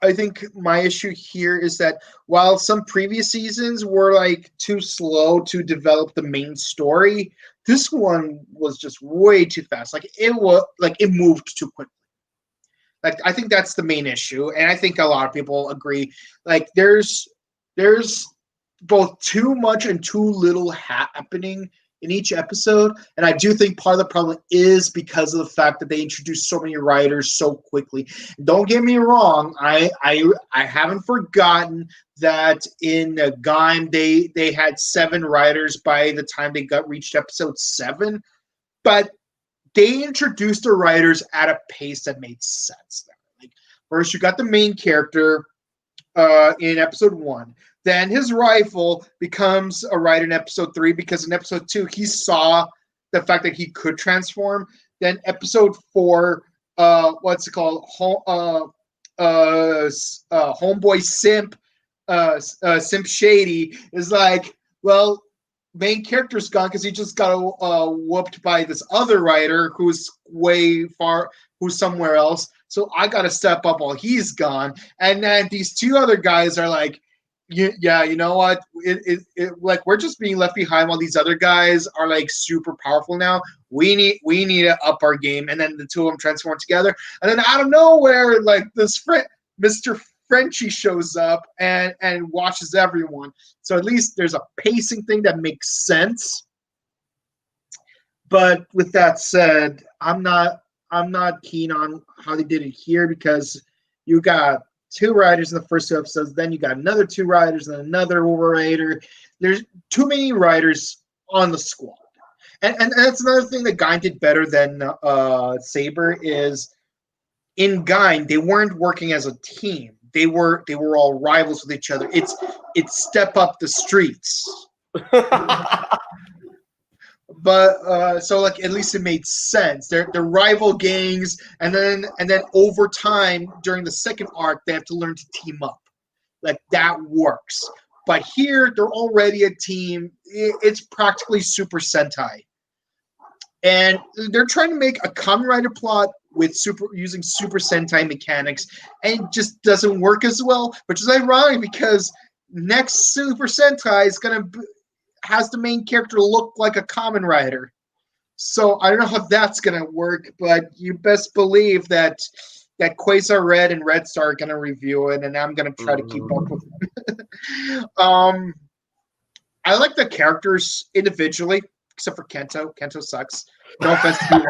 my issue here is that while some previous seasons were like too slow to develop the main story, this one was just way too fast. It moved too quickly. Like, I think that's the main issue, and I think a lot of people agree. Like, there's both too much and too little happening in each episode, and I do think part of the problem is because of the fact that they introduced so many writers so quickly. Don't get me wrong, I haven't forgotten that in Gaim they had 7 writers by the time they reached episode 7, but they introduced the writers at a pace that made sense. Like, first, you got the main character in episode 1. Then his rifle becomes a writer in episode 3 because in episode 2 he saw the fact that he could transform. Then episode 4, what's it called? Homeboy Simp, Simp Shady is like, well, main character's gone because he just got whooped by this other writer who's who's somewhere else. So I got to step up while he's gone. And then these 2 other guys are like, yeah, you know what? Like we're just being left behind while these other guys are like super powerful now. We need to up our game. And then the 2 of them transform together. And then out of nowhere, like this Mr. Frenchie shows up and watches everyone. So at least there's a pacing thing that makes sense. But with that said, I'm not keen on how they did it here because you got 2 writers in the first 2 episodes, then you got another 2 writers and another writer. There's too many writers on the squad. And that's another thing that Gaim did better than Saber is in Gaim, they weren't working as a team. They were all rivals with each other. It's step up the streets. But so like at least it made sense. They're rival gangs, and then over time during the second arc they have to learn to team up. Like that works. But here they're already a team. It's practically Super Sentai, and they're trying to make a Kamen Rider plot with using Super Sentai mechanics, and it just doesn't work as well. Which is ironic because next Super Sentai is has the main character look like a Kamen Rider. So I don't know how that's gonna work, but you best believe that Quasar Red and Red Star are gonna review it, and I'm gonna try to keep up with them. I like the characters individually, except for Kento. Kento sucks. No offense to you.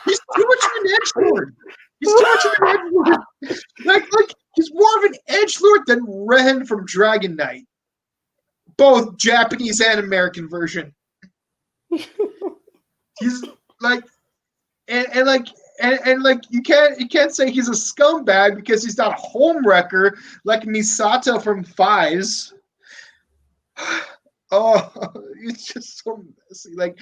He's too much of an edgelord. He's too much of an edgelord. Like he's more of an edgelord than Ren from Dragon Knight. Both Japanese and American version. He's like, and like you can't say he's a scumbag because he's not a homewrecker like Misato from Fives. Oh, it's just so messy. Like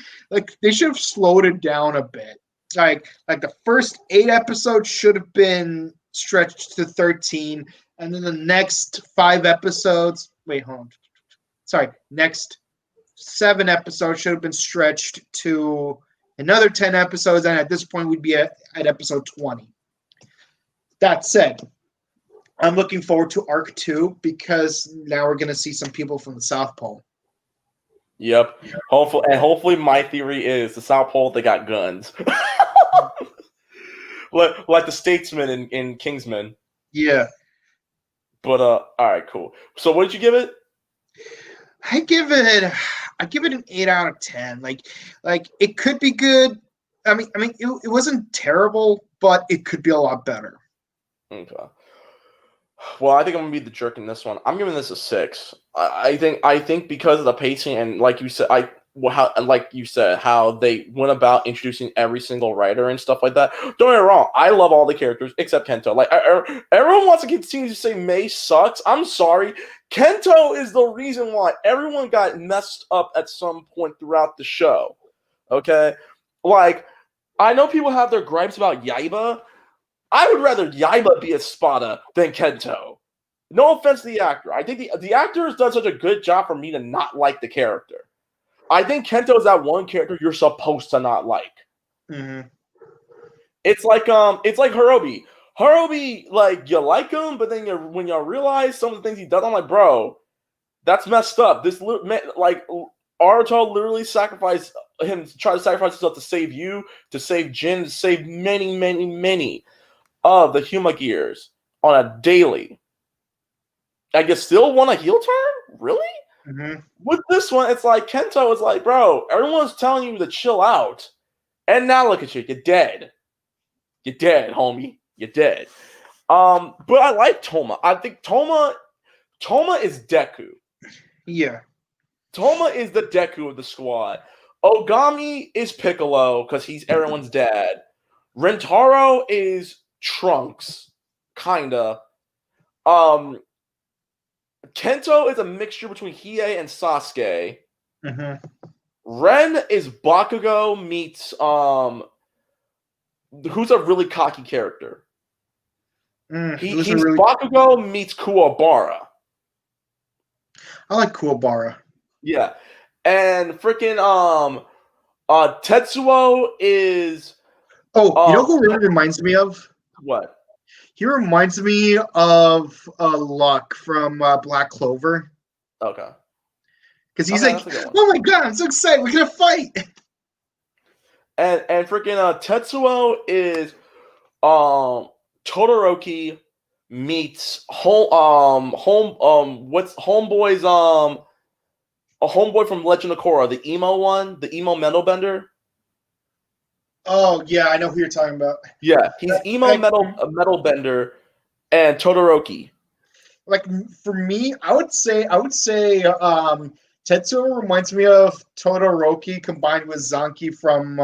they should have slowed it down a bit. Like the first 8 episodes should have been stretched to 13, and then the next 5 episodes. Wait, hold on. Sorry, next 7 episodes should have been stretched to another 10 episodes, and at this point we'd be at episode 20. That said, I'm looking forward to Arc 2 because now we're going to see some people from the South Pole. Yep. Hopefully my theory is the South Pole, they got guns. like the Statesman in Kingsman. Yeah. But all right, cool. So what did you give it? I give it an 8 out of 10. Like it could be good. I mean, it wasn't terrible, but it could be a lot better. Okay. Well, I think I'm gonna be the jerk in this one. I'm giving this a 6. I think because of the pacing and like you said, how they went about introducing every single writer and stuff like that. Don't get me wrong, I love all the characters except Kento. Like everyone wants to continue to say Mei sucks. I'm sorry, Kento is the reason why everyone got messed up at some point throughout the show. Okay, like I know people have their gripes about Yaiba. I would rather Yaiba be a Spada than Kento. No offense to the actor. I think the actor has done such a good job for me to not like the character. I think Kento is that one character you're supposed to not like. Mm-hmm. It's like Hirobi. Hirobi, like you like him, but then when you realize some of the things he does, I'm like, bro, that's messed up. This like Aruto literally sacrificed him, try to sacrifice himself to save you, to save Jin, to save many, many, many of the Huma Gears on a daily. I guess still want a heel turn? Really? Mhm. With this one, it's like Kento is like, bro, everyone's telling you to chill out. And now look at you. You're dead. You're dead, homie. You're dead. But I like Toma. I think Toma is Deku. Yeah. Toma is the Deku of the squad. Ogami is Piccolo because he's everyone's dad. Rentaro is Trunks, kinda. Kento is a mixture between Hiei and Sasuke. Mhm. Ren is Bakugo meets who's a really cocky character. He's Bakugo meets Kuwabara. I like Kuwabara. Yeah. And freaking Tetsuo is Oh, you know who really reminds me of? what? He reminds me of Luck from Black Clover. Okay. Because he's Okay, like, that's a good one. oh my god, I'm so excited, we're gonna fight. And freaking Tetsuo is Todoroki meets homeboy's a homeboy from Legend of Korra, the emo one, the emo metal bender. Oh yeah, I know who you're talking about. Yeah, he's emo metal bender and Todoroki. Like for me, I would say Tetsuo reminds me of Todoroki combined with Zanki from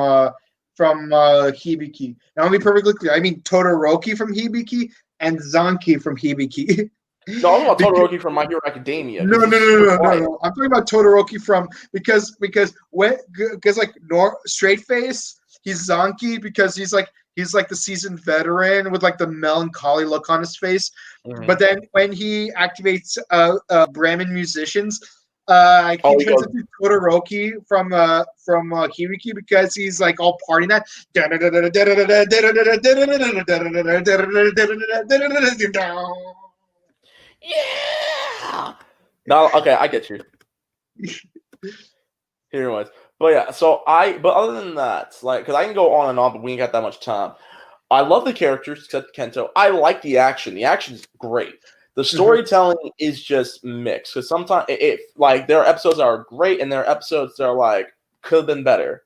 Hibiki. Now, let me be perfectly clear. I mean Todoroki from Hibiki and Zanki from Hibiki. No, I'm talking about Todoroki from My Hero Academia. No. I'm talking about Todoroki from because like straight face, he's Zanki because he's like the seasoned veteran with like the melancholy look on his face. Mm-hmm. But then when he activates Brahmin musicians, he turns into Todoroki from Hibiki because he's like all partying that. Yeah. No, okay, I get you. Here it was. But yeah, but other than that, like, because I can go on and on, but we ain't got that much time. I love the characters, except Kento. I like the action. The action is great. The storytelling is just mixed because sometimes it like there are episodes that are great and there are episodes that are like could have been better.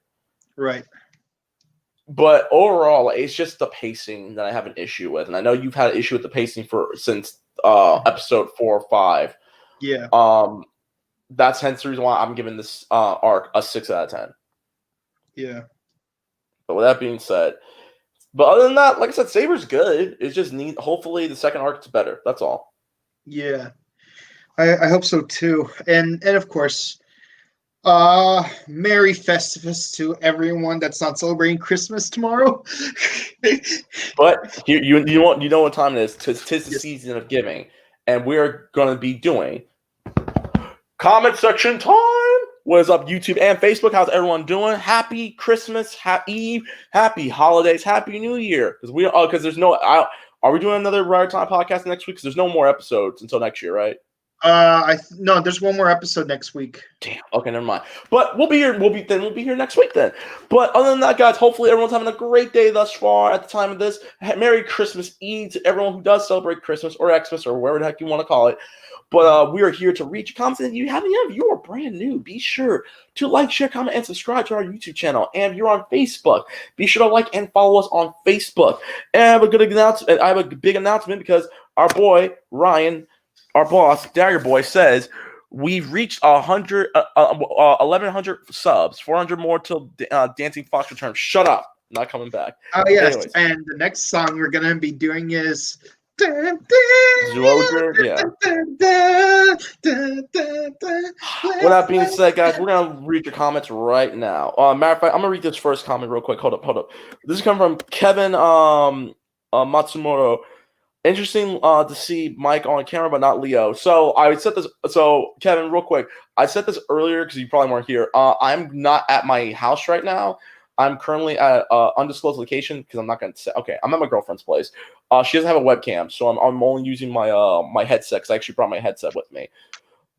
Right. But overall, it's just the pacing that I have an issue with, and I know you've had an issue with the pacing since episode 4 or 5. Yeah. That's hence the reason why I'm giving this arc a 6 out of 10. Yeah. But with that being said, but other than that, like I said, Saber's good. It's just hopefully the second arc is better. That's all. Yeah. I hope so too. And of course, Merry Festivus to everyone that's not celebrating Christmas tomorrow. But you know what time it is. Tis the season of giving, and we're gonna be doing comment section time. What is up, YouTube and Facebook? How's everyone doing? Happy Christmas, happy Eve, happy holidays, happy New Year. Because there's no. Are we doing another Rare Time podcast next week? Because there's no more episodes until next year, right? No, there's one more episode next week. Damn. Okay, never mind. But we'll be here. We'll be here next week then. But other than that, guys, hopefully everyone's having a great day thus far at the time of this. Merry Christmas Eve to everyone who does celebrate Christmas or Xmas or whatever the heck you want to call it. But we are here to read your comments. And if you have any of you are brand new, be sure to like, share, comment, and subscribe to our YouTube channel. And if you're on Facebook, be sure to like and follow us on Facebook. And I have a good announcement. I have a big announcement because our boy Ryan, our boss Dagger Boy, says we've reached 1,100 subs, 400 more till Dancing Fox returns. Shut up, not coming back. Oh yes, anyways. And the next song we're gonna be doing is. Zoger, yeah. With that being said, guys, we're gonna read your comments right now. Matter of fact, I'm gonna read this first comment real quick. Hold up. This is coming from Kevin Matsumoto. Interesting to see Mike on camera, but not Leo. So I said this. So Kevin, real quick, I said this earlier because you probably weren't here. I'm not at my house right now. I'm currently at an undisclosed location because I'm not going to say. Okay, I'm at my girlfriend's place. She doesn't have a webcam, so I'm only using my my headset because I actually brought my headset with me.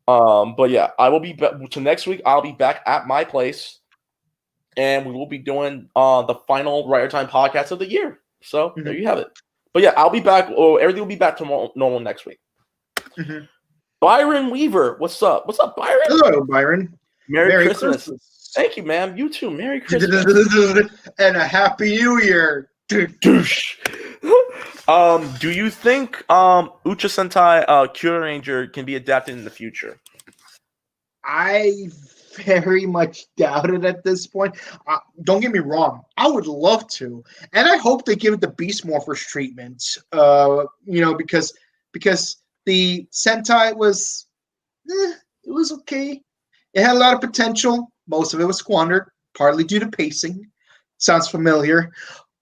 But yeah, I will be to next week. I'll be back at my place, and we will be doing the final Writer Time podcast of the year. So there you have it. But yeah, I'll be back. Everything will be back to normal next week. Byron Weaver, what's up? What's up, Byron? Hello, Byron. Merry Christmas. Thank you, ma'am. You too. Merry Christmas. And a Happy New Year. Douche. Do you think Ucha Sentai Kyoto Ranger can be adapted in the future? I very much doubt it at this point. Don't get me wrong. I would love to. And I hope they give it the Beast Morphers treatment. Because the Sentai was it was okay. It had a lot of potential. Most of it was squandered, partly due to pacing. Sounds familiar.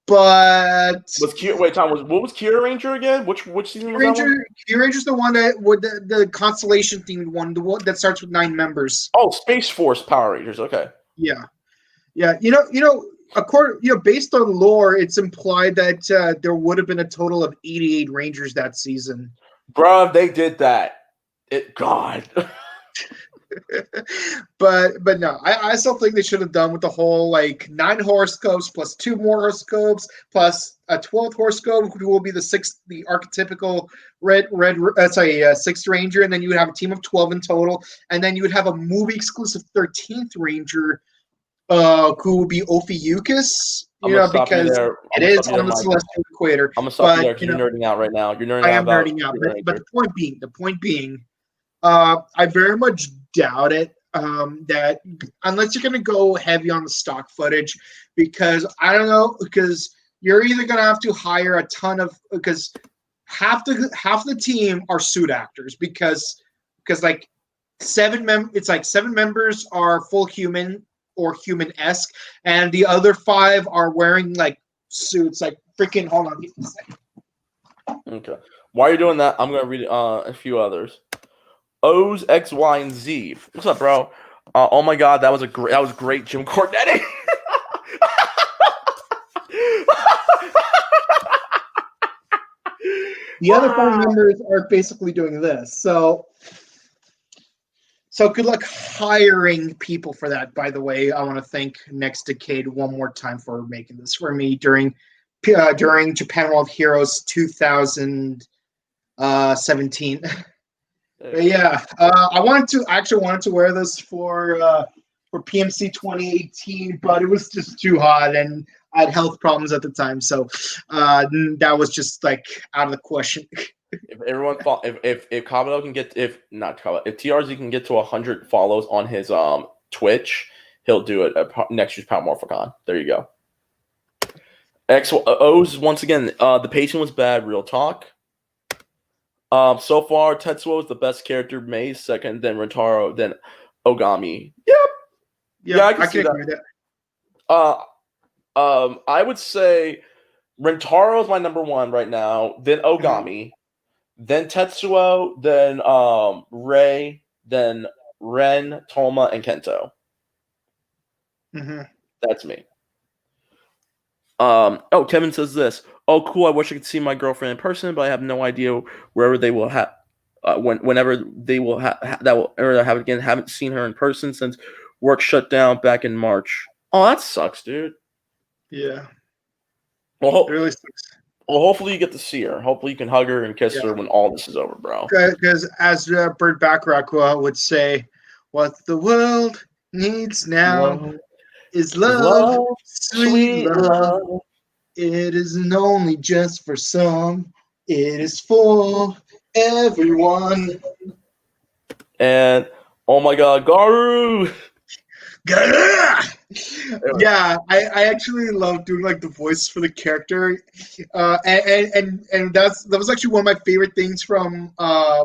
But what was Kyoto Ranger again? Which season was that one? Kyoto Ranger's the one that with the constellation themed one, the one that starts with 9 members. Oh, Space Force Power Rangers. Okay. Yeah. Based on lore, it's implied that there would have been a total of 88 Rangers that season. Bruh, they did that. God. but no, I still think they should have done with the whole 9 horoscopes plus 2 more horoscopes plus a 12th horoscope who will be the archetypical sixth ranger, and then you would have a team of 12 in total, and then you would have a movie exclusive 13th ranger who will be Ophiuchus. Because it is on the celestial equator. I'm gonna stop you there because you're nerding out right now. You're nerding out. I am nerding out, but the point being, I very much doubt it. That unless you're going to go heavy on the stock footage, because I don't know, because you're either going to have to hire a ton of, because half the team are suit actors because like 7 members are full human or human-esque, and the other 5 are wearing suits freaking. Hold on. Okay. While you're doing that, I'm gonna read a few others. O's X, Y, and Z. What's up, bro? Oh my God, that was great, Jim Cornetti. The other 5 members are basically doing this. So good luck hiring people for that. By the way, I want to thank Next Decade one more time for making this for me during Japan World Heroes 2017. Yeah, I wanted to wear this for PMC 2018, but it was just too hot and I had health problems at the time, so that was just out of the question. If Kabuto can get if TRZ can get to 100 follows on his Twitch, he'll do it at next year's Power Morphicon. There you go. O's once again. The pacing was bad. Real talk. So far, Tetsuo is the best character. Mei second, then Rentaro, then Ogami. Yep. Yeah, I can agree with that. I would say Rentaro is my number 1 right now. Then Ogami, then Tetsuo, then Rei, then Ren, Toma, and Kento. Mm-hmm. That's me. Kevin says this. Oh, cool! I wish I could see my girlfriend in person, but I have no idea wherever they will have, whenever they will have that will ever have again. Haven't seen her in person since work shut down back in March. Oh, that sucks, dude. Yeah. Well, it really sucks. Well, hopefully you get to see her. Hopefully you can hug her and kiss her when all this is over, bro. Because as Burt Bacharach would say, what the world needs now is love, sweet love. It isn't only just for some, it is for everyone. And, oh my God, Garu! Yeah, I actually love doing the voice for the character, and that was actually one of my favorite things from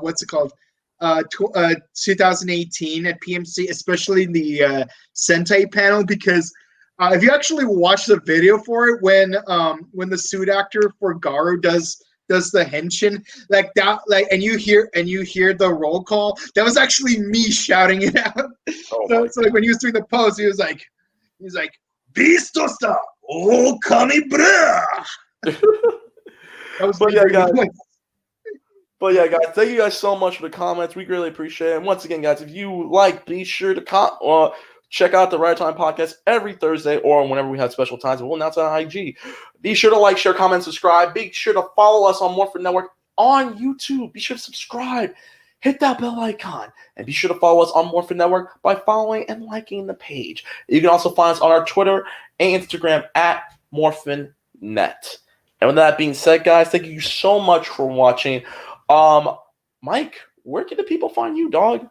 what's it called, 2018 at PMC, especially the Sentai panel, because if you actually watch the video for it, when the suit actor for Garu does the henshin and you hear the roll call, that was actually me shouting it out. So when he was doing the pose, he was like Beastosta oh kami bra. But yeah, guys, thank you guys so much for the comments. We really appreciate it. And once again, guys, if you be sure to check out the Right Time Podcast every Thursday or whenever we have special times. We'll announce it on IG. Be sure to like, share, comment, subscribe. Be sure to follow us on Morphin Network on YouTube. Be sure to subscribe. hit that bell icon, and be sure to follow us on Morphin Network by following and liking the page. You can also find us on our Twitter and Instagram at MorphinNet. And with that being said, guys, thank you so much for watching. Mike, where can the people find you, dog?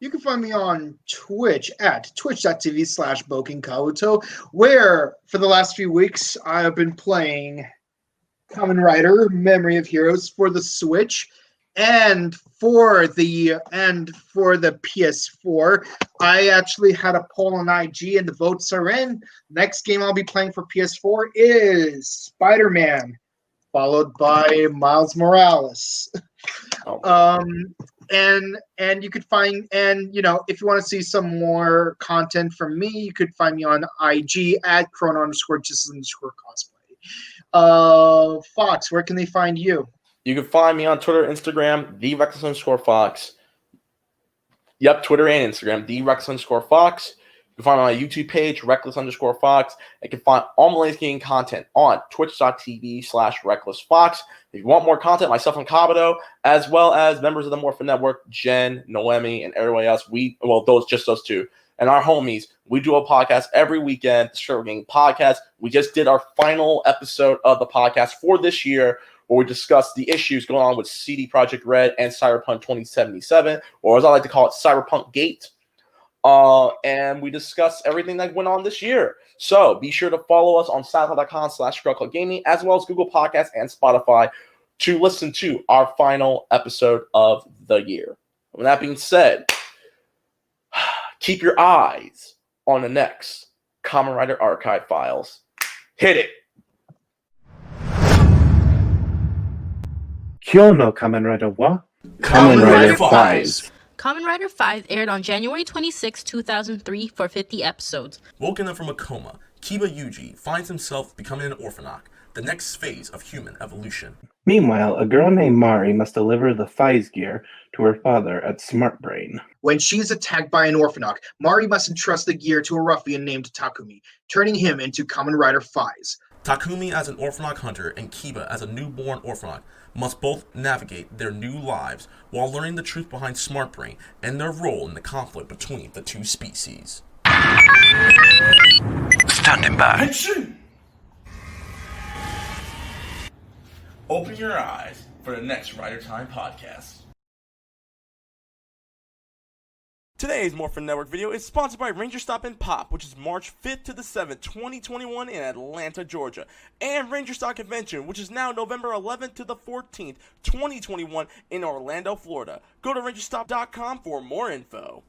You can find me on Twitch at twitch.tv/BokenKauto, where for the last few weeks I have been playing Kamen Rider Memory of Heroes for the Switch and for the PS4. I actually had a poll on IG and the votes are in. Next game I'll be playing for PS4 is Spider-Man, followed by Miles Morales. And you could find, and if you want to see some more content from me, you could find me on IG at Chrono_just_cosplay. Fox, where can they find you? You can find me on Twitter, Instagram, @Reckless_Fox. Yep, Twitter and Instagram, @Reckless_Fox. You can find me on my YouTube page, Reckless_Fox. You can find all my gaming content on twitch.tv/RecklessFox. If you want more content, myself and Kabuto, as well as members of the Morphin Network, Jen, Noemi, and everybody else, those two, and our homies, we do a podcast every weekend, the Short Game Podcast. We just did our final episode of the podcast for this year, where we discussed the issues going on with CD Projekt Red and Cyberpunk 2077, or as I like to call it, Cyberpunk Gate. And we discussed everything that went on this year. So be sure to follow us on SoundCloud.com/ScrubClubGaming, as well as Google Podcasts and Spotify, to listen to our final episode of the year. With that being said, keep your eyes on the next Kamen Rider Archive Files. Hit it! Kyo no Kamen Rider wa Kamen Rider 5. Kamen Rider 5 aired on January 26, 2003 for 50 episodes. Woken up from a coma, Kiba Yuji finds himself becoming an Orphanoch, the next phase of human evolution. Meanwhile, a girl named Mari must deliver the Fies gear to her father at Smart Brain. When she is attacked by an Orphanoch, Mari must entrust the gear to a ruffian named Takumi, turning him into Kamen Rider Fies. Takumi as an Orphanoch hunter and Kiba as a newborn Orphanoch must both navigate their new lives while learning the truth behind Smart Brain and their role in the conflict between the two species. Standing by. Open your eyes for the next Rider Time podcast. Today's Morphin Network video is sponsored by Ranger Stop and Pop, which is March 5th to the 7th, 2021 in Atlanta, Georgia, and Ranger Stop Convention, which is now November 11th to the 14th, 2021 in Orlando, Florida. Go to rangerstop.com for more info.